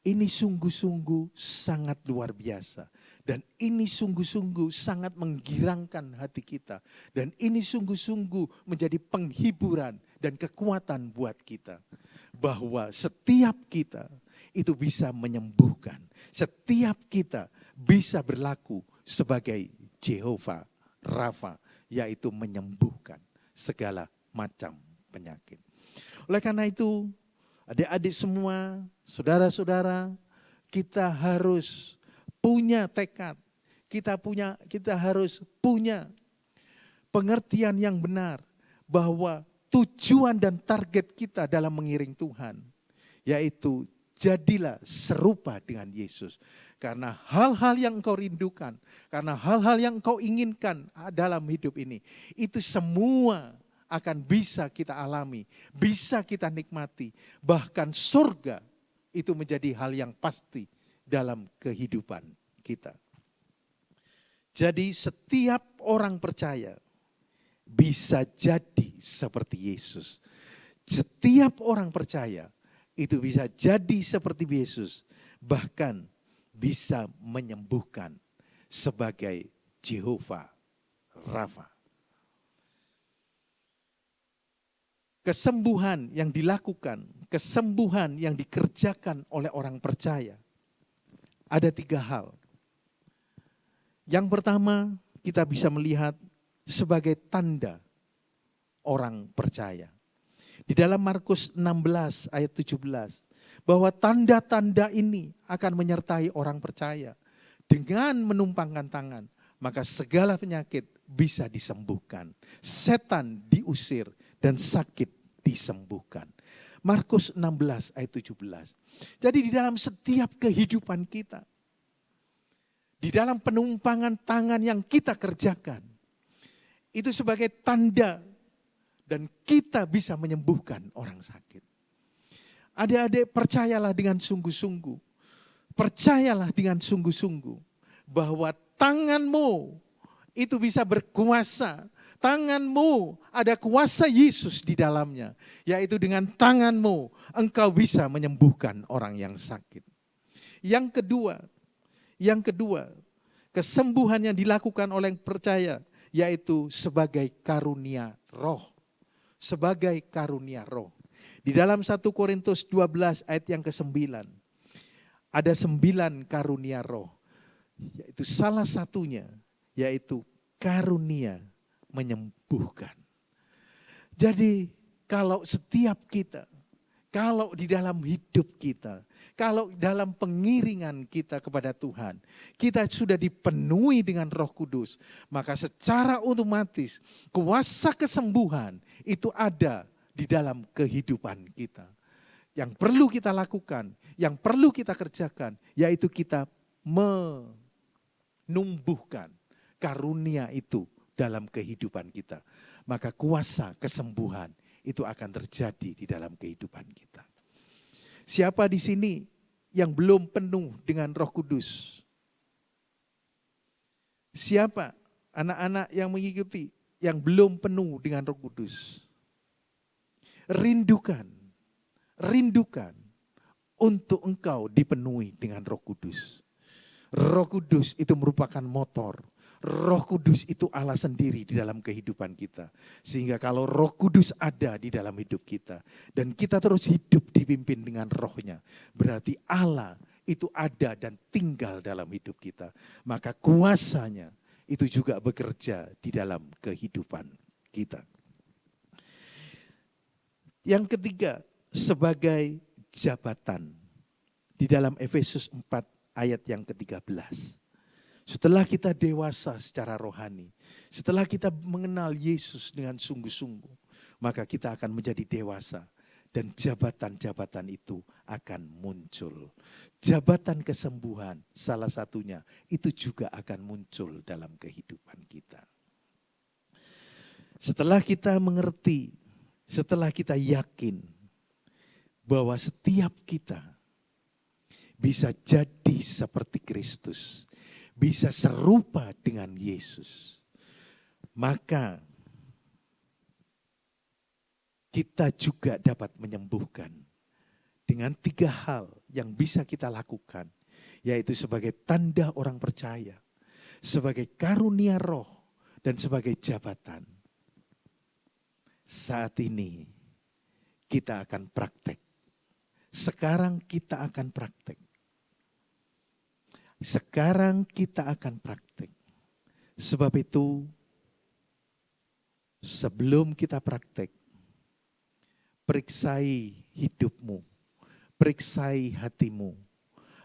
Ini sungguh-sungguh sangat luar biasa. Dan ini sungguh-sungguh sangat menggirangkan hati kita. Dan ini sungguh-sungguh menjadi penghiburan dan kekuatan buat kita. Bahwa setiap kita itu bisa menyembuhkan. Setiap kita bisa berlaku sebagai Jehovah Rafa, yaitu menyembuhkan segala macam penyakit. Oleh karena itu, adik-adik semua, saudara-saudara, kita harus punya tekad. Kita harus punya pengertian yang benar bahwa tujuan dan target kita dalam mengiring Tuhan, yaitu jadilah serupa dengan Yesus. Karena hal-hal yang engkau rindukan, karena hal-hal yang engkau inginkan dalam hidup ini, itu semua akan bisa kita alami, bisa kita nikmati. Bahkan surga itu menjadi hal yang pasti dalam kehidupan kita. Jadi setiap orang percaya bisa jadi seperti Yesus. Setiap orang percaya itu bisa jadi seperti Yesus. Bahkan bisa menyembuhkan sebagai Jehovah Rafa. Kesembuhan yang dilakukan, kesembuhan yang dikerjakan oleh orang percaya. Ada 3 hal. Yang pertama, kita bisa melihat sebagai tanda orang percaya. Di dalam Markus 16 ayat 17, bahwa tanda-tanda ini akan menyertai orang percaya. Dengan menumpangkan tangan, maka segala penyakit bisa disembuhkan. Setan diusir dan sakit disembuhkan. Markus 16 ayat 17. Jadi di dalam setiap kehidupan kita, di dalam penumpangan tangan yang kita kerjakan, itu sebagai tanda dan kita bisa menyembuhkan orang sakit. Adik-adik, percayalah dengan sungguh-sungguh. Percayalah dengan sungguh-sungguh bahwa tanganmu itu bisa berkuasa. Tanganmu ada kuasa Yesus di dalamnya. Yaitu dengan tanganmu engkau bisa menyembuhkan orang yang sakit. Yang kedua, kesembuhan yang dilakukan oleh yang percaya yaitu sebagai karunia roh. Sebagai karunia roh. Di dalam 1 Korintus 12 ayat yang ke-9. Ada 9 karunia roh. Yaitu salah satunya yaitu karunia menyembuhkan. Jadi kalau setiap kita, kalau di dalam hidup kita, kalau dalam pengiringan kita kepada Tuhan, kita sudah dipenuhi dengan Roh Kudus, maka secara otomatis kuasa kesembuhan itu ada di dalam kehidupan kita. Yang perlu kita lakukan, yang perlu kita kerjakan, yaitu kita menumbuhkan karunia itu dalam kehidupan kita. Maka kuasa kesembuhan itu akan terjadi di dalam kehidupan kita. Siapa di sini yang belum penuh dengan Roh Kudus? Siapa anak-anak yang mengikuti yang belum penuh dengan Roh Kudus, rindukan untuk engkau dipenuhi dengan Roh Kudus. Roh Kudus itu merupakan motor. Roh Kudus itu Allah sendiri di dalam kehidupan kita. Sehingga kalau Roh Kudus ada di dalam hidup kita dan kita terus hidup dipimpin dengan Roh-Nya, berarti Allah itu ada dan tinggal dalam hidup kita. Maka kuasanya itu juga bekerja di dalam kehidupan kita. Yang ketiga, sebagai jabatan. Di dalam Efesus 4 ayat yang ke-13. Setelah kita dewasa secara rohani, setelah kita mengenal Yesus dengan sungguh-sungguh, maka kita akan menjadi dewasa dan jabatan-jabatan itu akan muncul. Jabatan kesembuhan salah satunya itu juga akan muncul dalam kehidupan kita. Setelah kita mengerti, setelah kita yakin bahwa setiap kita bisa jadi seperti Kristus, bisa serupa dengan Yesus, maka kita juga dapat menyembuhkan dengan 3 hal yang bisa kita lakukan, yaitu sebagai tanda orang percaya, sebagai karunia roh, dan sebagai jabatan. Saat ini kita akan praktek. Sekarang kita akan praktek. Sekarang kita akan praktek. Sebab itu, sebelum kita praktek, periksai hidupmu, periksai hatimu,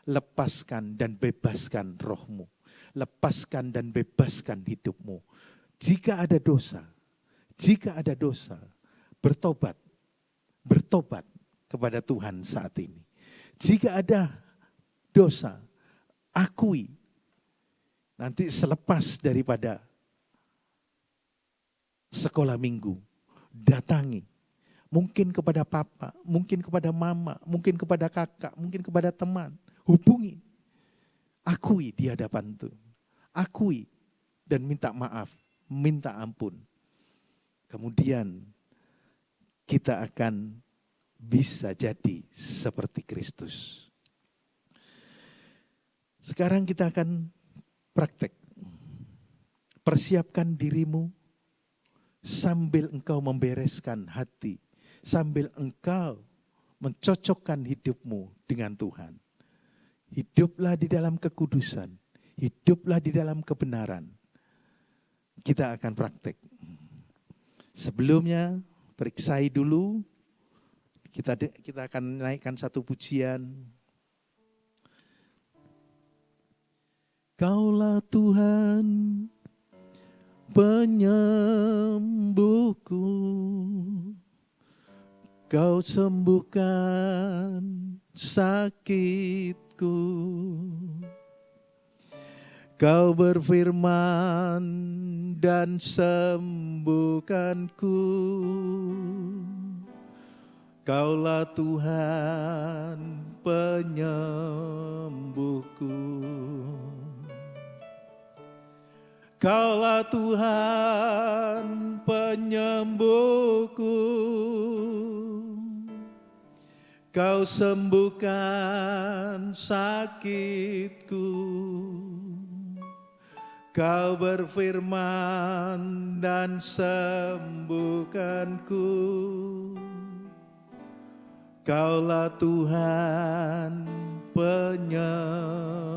lepaskan dan bebaskan rohmu, lepaskan dan bebaskan hidupmu. Jika ada dosa, bertobat kepada Tuhan saat ini. Jika ada dosa, akui. Nanti selepas daripada sekolah minggu, datangi. Mungkin kepada papa, mungkin kepada mama, mungkin kepada kakak, mungkin kepada teman. Hubungi. Akui di hadapan Tuhan. Akui dan minta maaf, minta ampun. Kemudian kita akan bisa jadi seperti Kristus. Sekarang kita akan praktek. Persiapkan dirimu sambil engkau membereskan hati. Sambil engkau mencocokkan hidupmu dengan Tuhan. Hiduplah di dalam kekudusan. Hiduplah di dalam kebenaran. Kita akan praktek. Sebelumnya, periksai dulu. Kita akan naikkan satu pujian. Kaulah Tuhan penyembuhku, Kau sembuhkan sakitku. Kau berfirman dan sembuhkanku. Kaulah Tuhan penyembuhku. Kaulah Tuhan penyembuhku. Kau sembuhkan sakitku. Kau berfirman dan sembuhkanku. Kaulah Tuhan penyembuhku.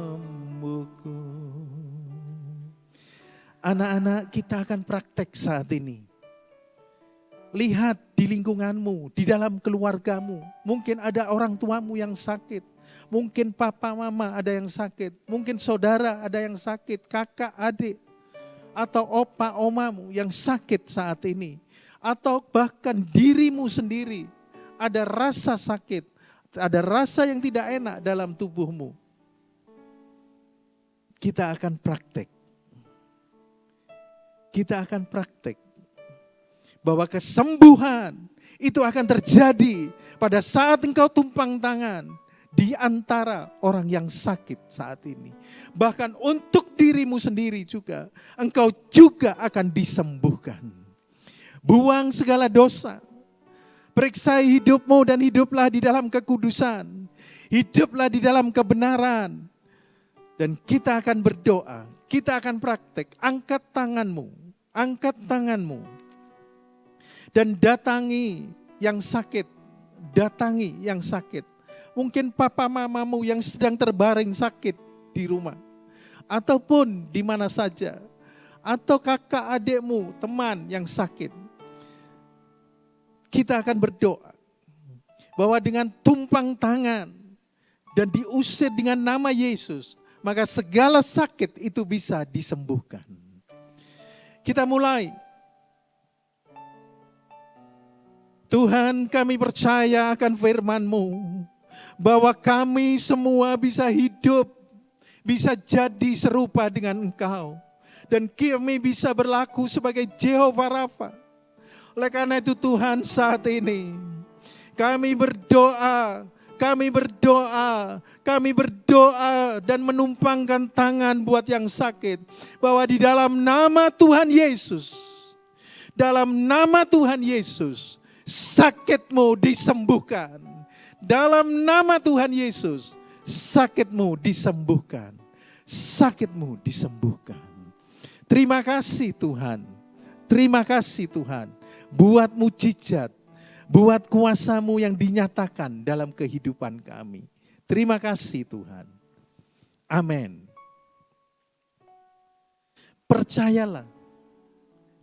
Anak-anak, kita akan praktek saat ini. Lihat di lingkunganmu, di dalam keluargamu. Mungkin ada orang tuamu yang sakit. Mungkin papa mama ada yang sakit. Mungkin saudara ada yang sakit. Kakak adik. Atau opa omamu yang sakit saat ini. Atau bahkan dirimu sendiri. Ada rasa sakit. Ada rasa yang tidak enak dalam tubuhmu. Kita akan praktek. Kita akan praktek. Bahwa kesembuhan itu akan terjadi pada saat engkau tumpang tangan di antara orang yang sakit saat ini. Bahkan untuk dirimu sendiri juga, engkau juga akan disembuhkan. Buang segala dosa. Periksai hidupmu dan hiduplah di dalam kekudusan. Hiduplah di dalam kebenaran. Dan kita akan berdoa, kita akan praktek. Angkat tanganmu, dan datangi yang sakit, datangi yang sakit. Mungkin papa mamamu yang sedang terbaring sakit di rumah, ataupun di mana saja, atau kakak adikmu, teman yang sakit. Kita akan berdoa bahwa dengan tumpang tangan dan diusir dengan nama Yesus, maka segala sakit itu bisa disembuhkan. Kita mulai. Tuhan, kami percaya akan firman-Mu, bahwa kami semua bisa hidup, bisa jadi serupa dengan Engkau. Dan kami bisa berlaku sebagai Jehovah Rafa. Oleh karena itu Tuhan, saat ini kami berdoa dan menumpangkan tangan buat yang sakit. Bahwa di dalam nama Tuhan Yesus, sakitmu disembuhkan. Dalam nama Tuhan Yesus, sakitmu disembuhkan. Sakitmu disembuhkan. Terima kasih Tuhan. Terima kasih Tuhan. Buat mujizat, buat kuasa-Mu yang dinyatakan dalam kehidupan kami. Terima kasih Tuhan. Amin. Percayalah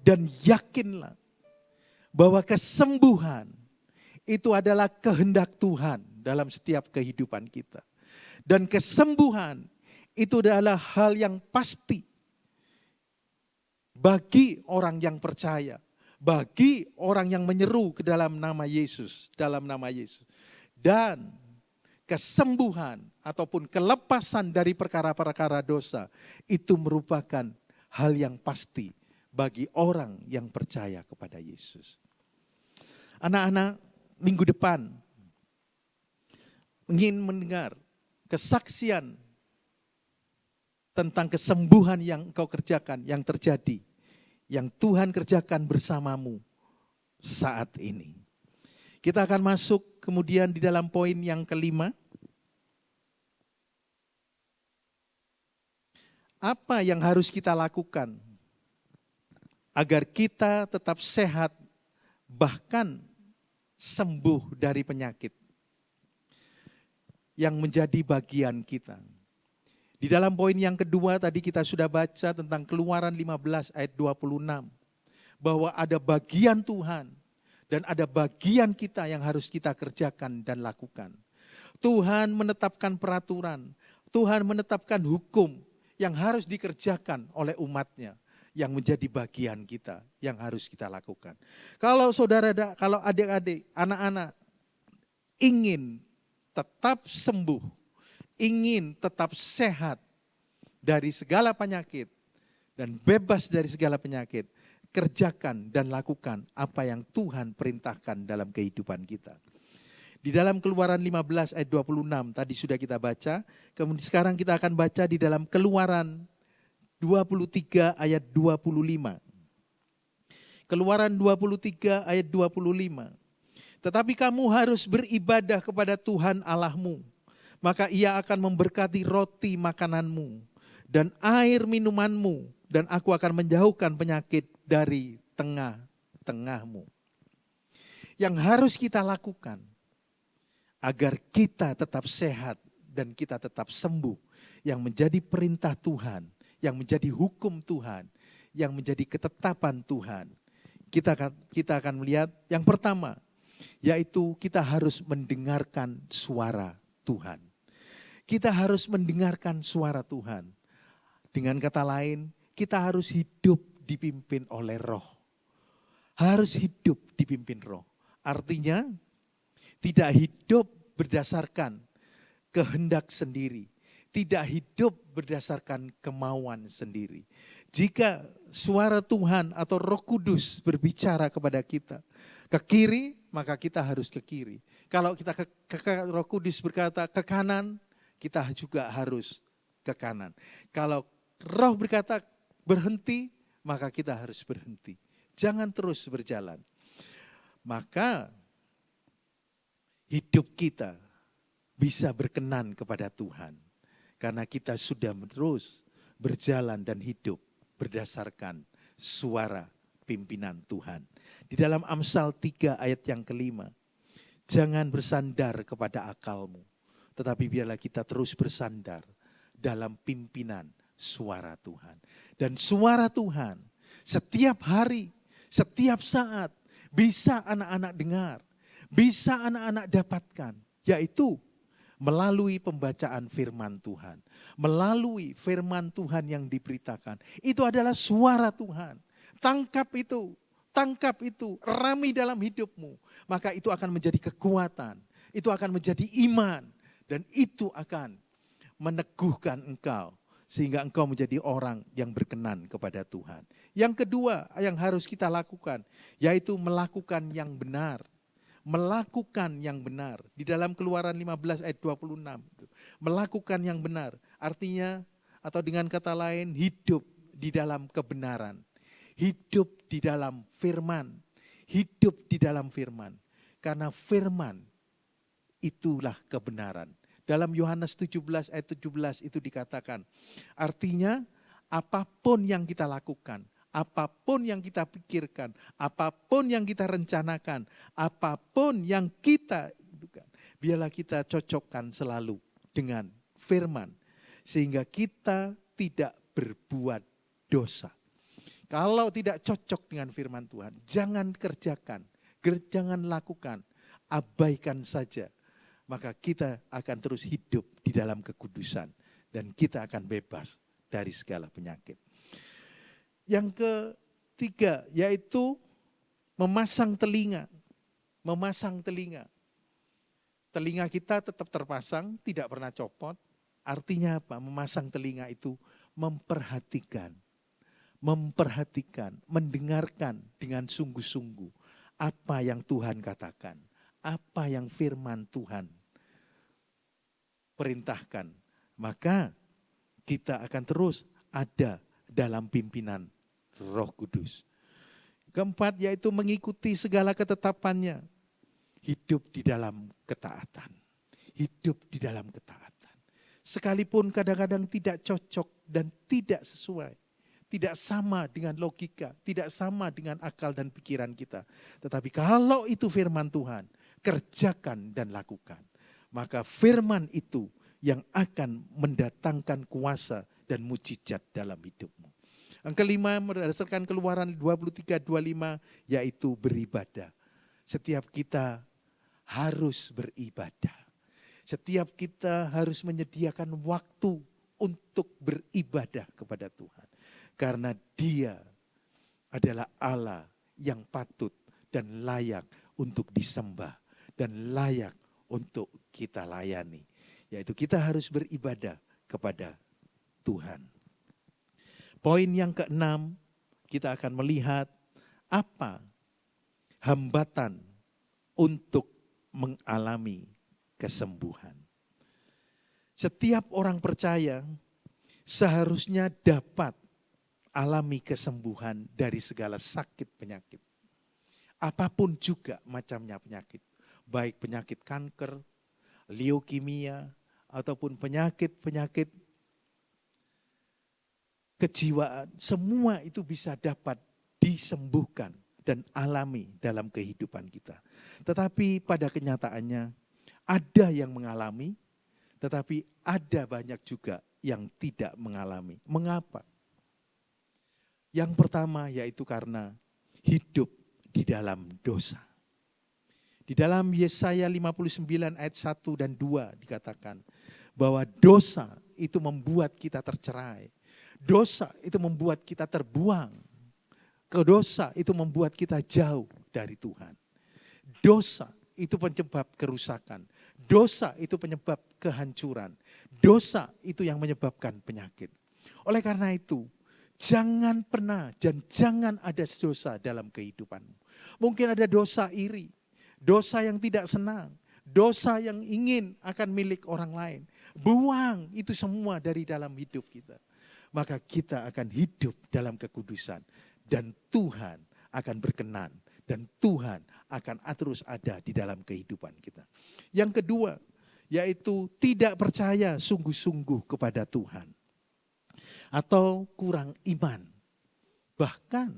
dan yakinlah bahwa kesembuhan itu adalah kehendak Tuhan dalam setiap kehidupan kita. Dan kesembuhan itu adalah hal yang pasti bagi orang yang percaya. Bagi orang yang menyeru ke dalam nama Yesus, Dan kesembuhan ataupun kelepasan dari perkara-perkara dosa itu merupakan hal yang pasti bagi orang yang percaya kepada Yesus. Anak-anak, minggu depan ingin mendengar kesaksian tentang kesembuhan yang engkau kerjakan, yang terjadi, yang Tuhan kerjakan bersamamu saat ini. Kita akan masuk kemudian di dalam poin yang kelima. Apa yang harus kita lakukan agar kita tetap sehat, bahkan sembuh dari penyakit yang menjadi bagian kita. Di dalam poin yang kedua tadi kita sudah baca tentang Keluaran 15 ayat 26. Bahwa ada bagian Tuhan dan ada bagian kita yang harus kita kerjakan dan lakukan. Tuhan menetapkan peraturan, Tuhan menetapkan hukum yang harus dikerjakan oleh umatnya. Yang menjadi bagian kita yang harus kita lakukan. Kalau saudara, kalau adik-adik, anak-anak ingin tetap sembuh, ingin tetap sehat dari segala penyakit dan bebas dari segala penyakit, kerjakan dan lakukan apa yang Tuhan perintahkan dalam kehidupan kita. Di dalam Keluaran 15 ayat 26 tadi sudah kita baca, kemudian sekarang kita akan baca di dalam Keluaran 23 ayat 25. Keluaran 23 ayat 25. Tetapi kamu harus beribadah kepada Tuhan Allahmu, maka Ia akan memberkati roti makananmu dan air minumanmu, dan aku akan menjauhkan penyakit dari tengah-tengahmu. Yang harus kita lakukan agar kita tetap sehat dan kita tetap sembuh, yang menjadi perintah Tuhan, yang menjadi hukum Tuhan, yang menjadi ketetapan Tuhan. Kita akan melihat yang pertama, yaitu kita harus mendengarkan suara Tuhan. Kita harus mendengarkan suara Tuhan. Dengan kata lain, kita harus hidup dipimpin oleh Roh. Harus hidup dipimpin Roh. Artinya, tidak hidup berdasarkan kehendak sendiri. Tidak hidup berdasarkan kemauan sendiri. Jika suara Tuhan atau Roh Kudus berbicara kepada kita, ke kiri maka kita harus ke kiri. Kalau kita Roh Kudus berkata ke kanan, kita juga harus ke kanan. Kalau Roh berkata berhenti, maka kita harus berhenti. Jangan terus berjalan. Maka hidup kita bisa berkenan kepada Tuhan. Karena kita sudah terus berjalan dan hidup berdasarkan suara pimpinan Tuhan. Di dalam Amsal 3 ayat yang kelima, jangan bersandar kepada akalmu, tetapi biarlah kita terus bersandar dalam pimpinan suara Tuhan. Dan suara Tuhan setiap hari, setiap saat bisa anak-anak dengar, bisa anak-anak dapatkan, yaitu melalui pembacaan firman Tuhan. Melalui firman Tuhan yang diberitakan. Itu adalah suara Tuhan. Tangkap itu, rami dalam hidupmu. Maka itu akan menjadi kekuatan, itu akan menjadi iman. Dan itu akan meneguhkan engkau. Sehingga engkau menjadi orang yang berkenan kepada Tuhan. Yang kedua yang harus kita lakukan, yaitu melakukan yang benar. Melakukan yang benar. Di dalam Keluaran 15 ayat 26. Melakukan yang benar. Artinya, atau dengan kata lain, hidup di dalam kebenaran. Hidup di dalam firman. Hidup di dalam firman. Karena firman itulah kebenaran. Dalam Yohanes 17 ayat 17 itu dikatakan. Artinya, apapun yang kita lakukan, apapun yang kita pikirkan, apapun yang kita rencanakan, apapun yang kita lakukan, biarlah kita cocokkan selalu dengan firman. Sehingga kita tidak berbuat dosa. Kalau tidak cocok dengan firman Tuhan, jangan kerjakan, jangan lakukan, abaikan saja. Maka kita akan terus hidup di dalam kekudusan. Dan kita akan bebas dari segala penyakit. Yang ketiga yaitu memasang telinga. Memasang telinga. Telinga kita tetap terpasang, tidak pernah copot. Artinya apa? Memasang telinga itu memperhatikan. Memperhatikan, mendengarkan dengan sungguh-sungguh apa yang Tuhan katakan. Apa yang firman Tuhan perintahkan. Maka kita akan terus ada dalam pimpinan Roh Kudus. Keempat yaitu mengikuti segala ketetapannya. Hidup di dalam ketaatan. Hidup di dalam ketaatan. Sekalipun kadang-kadang tidak cocok dan tidak sesuai. Tidak sama dengan logika. Tidak sama dengan akal dan pikiran kita. Tetapi kalau itu firman Tuhan, kerjakan dan lakukan. Maka firman itu yang akan mendatangkan kuasa dan mujizat dalam hidupmu. Yang kelima berdasarkan Keluaran 23:25 yaitu beribadah. Setiap kita harus beribadah. Setiap kita harus menyediakan waktu untuk beribadah kepada Tuhan. Karena Dia adalah Allah yang patut dan layak untuk disembah dan layak untuk kita layani. Yaitu kita harus beribadah kepada Tuhan. Poin yang keenam, kita akan melihat apa hambatan untuk mengalami kesembuhan. Setiap orang percaya seharusnya dapat alami kesembuhan dari segala sakit penyakit. Apapun juga macamnya penyakit. Baik penyakit kanker, leukemia, ataupun penyakit-penyakit kejiwaan. Semua itu bisa dapat disembuhkan dan alami dalam kehidupan kita. Tetapi pada kenyataannya ada yang mengalami, tetapi ada banyak juga yang tidak mengalami. Mengapa? Yang pertama yaitu karena hidup di dalam dosa. Di dalam Yesaya 59 ayat 1 dan 2 dikatakan bahwa dosa itu membuat kita tercerai. Dosa itu membuat kita terbuang. Dosa itu membuat kita jauh dari Tuhan. Dosa itu penyebab kerusakan. Dosa itu penyebab kehancuran. Dosa itu yang menyebabkan penyakit. Oleh karena itu, jangan pernah dan jangan ada dosa dalam kehidupanmu. Mungkin ada dosa iri, dosa yang tidak senang, dosa yang ingin akan milik orang lain. Buang itu semua dari dalam hidup kita. Maka kita akan hidup dalam kekudusan. Dan Tuhan akan berkenan. Dan Tuhan akan terus ada di dalam kehidupan kita. Yang kedua, yaitu tidak percaya sungguh-sungguh kepada Tuhan. Atau kurang iman. Bahkan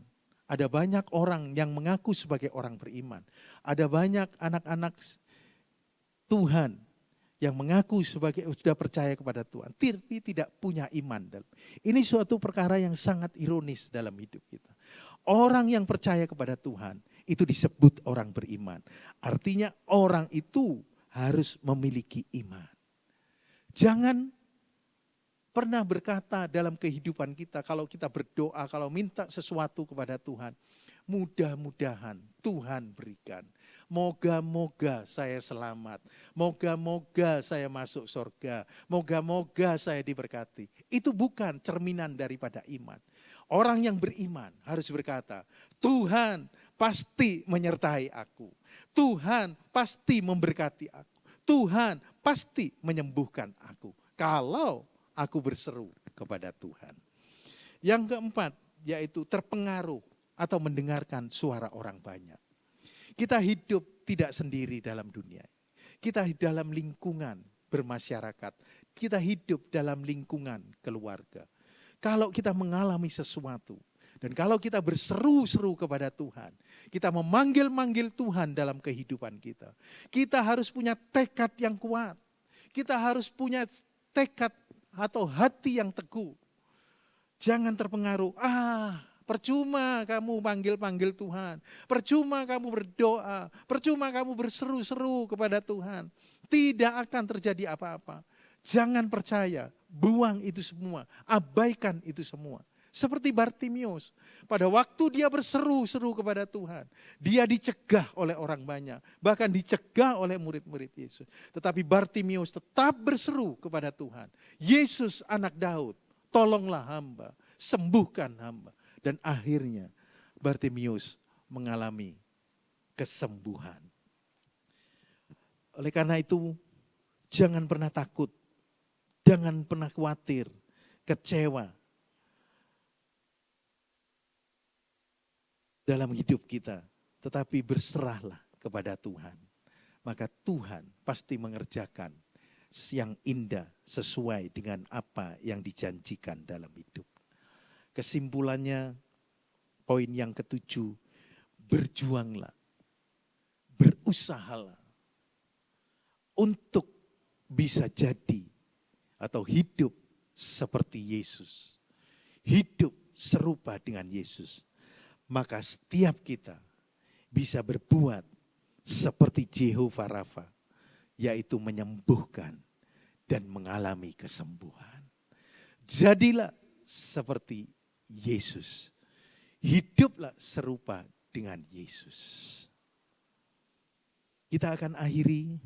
ada banyak orang yang mengaku sebagai orang beriman. Ada banyak anak-anak Tuhan yang mengaku sebagai sudah percaya kepada Tuhan, tapi tidak punya iman. Ini suatu perkara yang sangat ironis dalam hidup kita. Orang yang percaya kepada Tuhan itu disebut orang beriman. Artinya orang itu harus memiliki iman. Jangan pernah berkata dalam kehidupan kita, kalau kita berdoa, kalau minta sesuatu kepada Tuhan, mudah-mudahan Tuhan berikan. Moga-moga saya selamat. Moga-moga saya masuk surga. Moga-moga saya diberkati. Itu bukan cerminan daripada iman. Orang yang beriman harus berkata, Tuhan pasti menyertai aku. Tuhan pasti memberkati aku. Tuhan pasti menyembuhkan aku. Kalau aku berseru kepada Tuhan. Yang keempat, yaitu terpengaruh atau mendengarkan suara orang banyak. Kita hidup tidak sendiri dalam dunia. Kita dalam lingkungan bermasyarakat. Kita hidup dalam lingkungan keluarga. Kalau kita mengalami sesuatu, dan kalau kita berseru-seru kepada Tuhan, kita memanggil-manggil Tuhan dalam kehidupan kita. Kita harus punya tekad yang kuat. Kita harus punya tekad atau hati yang teguh. Jangan terpengaruh, percuma kamu panggil-panggil Tuhan. Percuma kamu berdoa. Percuma kamu berseru-seru kepada Tuhan. Tidak akan terjadi apa-apa. Jangan percaya, buang itu semua. Abaikan itu semua. Seperti Bartimius. Pada waktu dia berseru-seru kepada Tuhan. Dia dicegah oleh orang banyak. Bahkan dicegah oleh murid-murid Yesus. Tetapi Bartimius tetap berseru kepada Tuhan. Yesus anak Daud, tolonglah hamba. Sembuhkan hamba. Dan akhirnya Bartimius mengalami kesembuhan. Oleh karena itu, jangan pernah takut. Jangan pernah khawatir, kecewa. Dalam hidup kita. Tetapi berserahlah kepada Tuhan. Maka Tuhan pasti mengerjakan yang indah sesuai dengan apa yang dijanjikan dalam hidup. Kesimpulannya, poin yang ketujuh, berjuanglah, berusahalah untuk bisa jadi atau hidup seperti Yesus. Hidup serupa dengan Yesus. Maka setiap kita bisa berbuat seperti Jehovah Rafa, yaitu menyembuhkan dan mengalami kesembuhan. Jadilah seperti Yesus. Hiduplah serupa dengan Yesus. Kita akan akhiri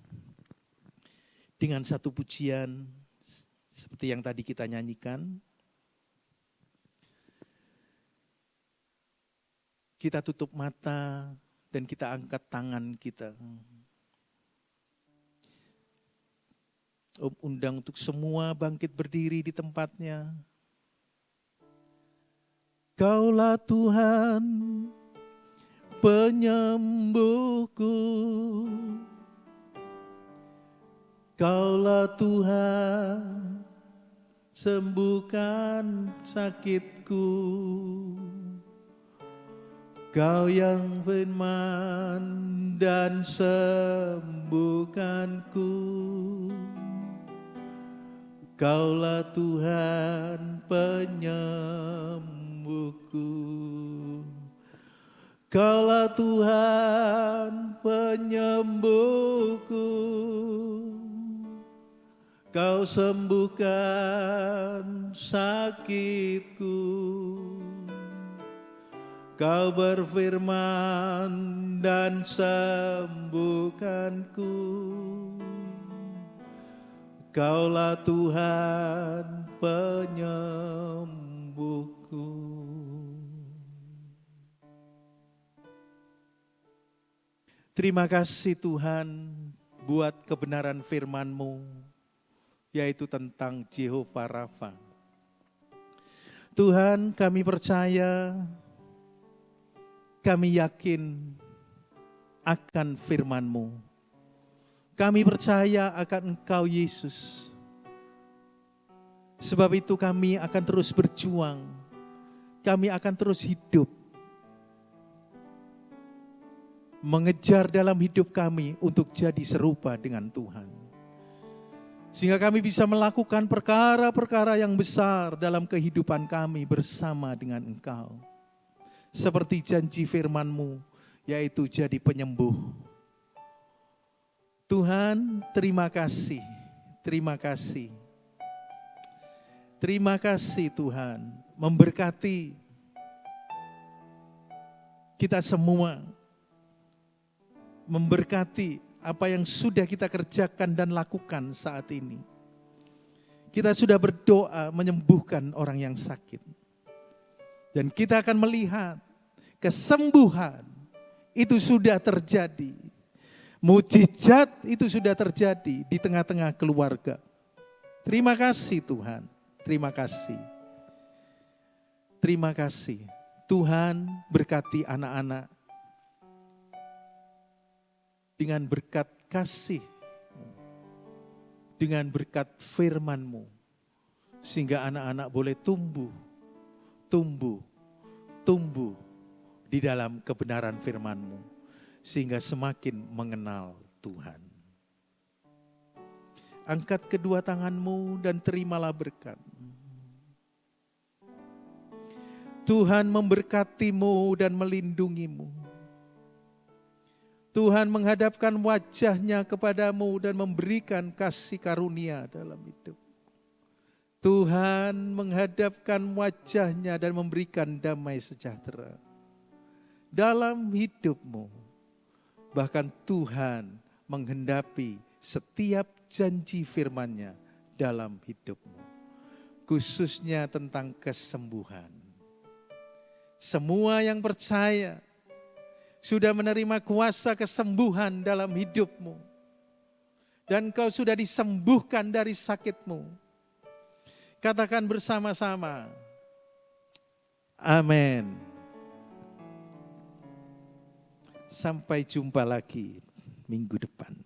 dengan satu pujian seperti yang tadi kita nyanyikan. Kita tutup mata dan kita angkat tangan kita. Undang untuk semua bangkit berdiri di tempatnya. Kaulah Tuhan penyembuhku. Kaulah Tuhan sembuhkan sakitku. Kau yang firman dan sembuhkanku. Kaulah Tuhan penyembuhku. Kaulah Tuhan penyembuhku. Kau sembuhkan sakitku. Kau berfirman dan sembuhkanku. Kaulah Tuhan penyembuhku. Terima kasih Tuhan buat kebenaran firman-Mu, yaitu tentang Jehovah Rafa. Tuhan, kami percaya, kami yakin akan firman-Mu. Kami percaya akan Engkau Yesus. Sebab itu kami akan terus berjuang. Kami akan terus hidup. Mengejar dalam hidup kami untuk jadi serupa dengan Tuhan. Sehingga kami bisa melakukan perkara-perkara yang besar dalam kehidupan kami bersama dengan Engkau. Seperti janji firman-Mu, yaitu jadi penyembuh. Tuhan, terima kasih. Terima kasih. Terima kasih Tuhan, memberkati kita semua. Memberkati apa yang sudah kita kerjakan dan lakukan saat ini. Kita sudah berdoa menyembuhkan orang yang sakit. Dan kita akan melihat kesembuhan itu sudah terjadi. Mujizat itu sudah terjadi di tengah-tengah keluarga. Terima kasih Tuhan. Terima kasih. Terima kasih. Tuhan berkati anak-anak dengan berkat kasih, dengan berkat firman-Mu, sehingga anak-anak boleh tumbuh di dalam kebenaran firman-Mu, sehingga semakin mengenal Tuhan. Angkat kedua tangan-Mu dan terimalah berkat. Tuhan memberkati-Mu dan melindungi-Mu. Tuhan menghadapkan wajah-Nya kepadamu dan memberikan kasih karunia dalam hidup. Tuhan menghadapkan wajah-Nya dan memberikan damai sejahtera dalam hidupmu. Bahkan Tuhan menghendapi setiap janji firman-Nya dalam hidupmu. Khususnya tentang kesembuhan. Semua yang percaya sudah menerima kuasa kesembuhan dalam hidupmu. Dan kau sudah disembuhkan dari sakitmu. Katakan bersama-sama. Amin. Sampai jumpa lagi minggu depan.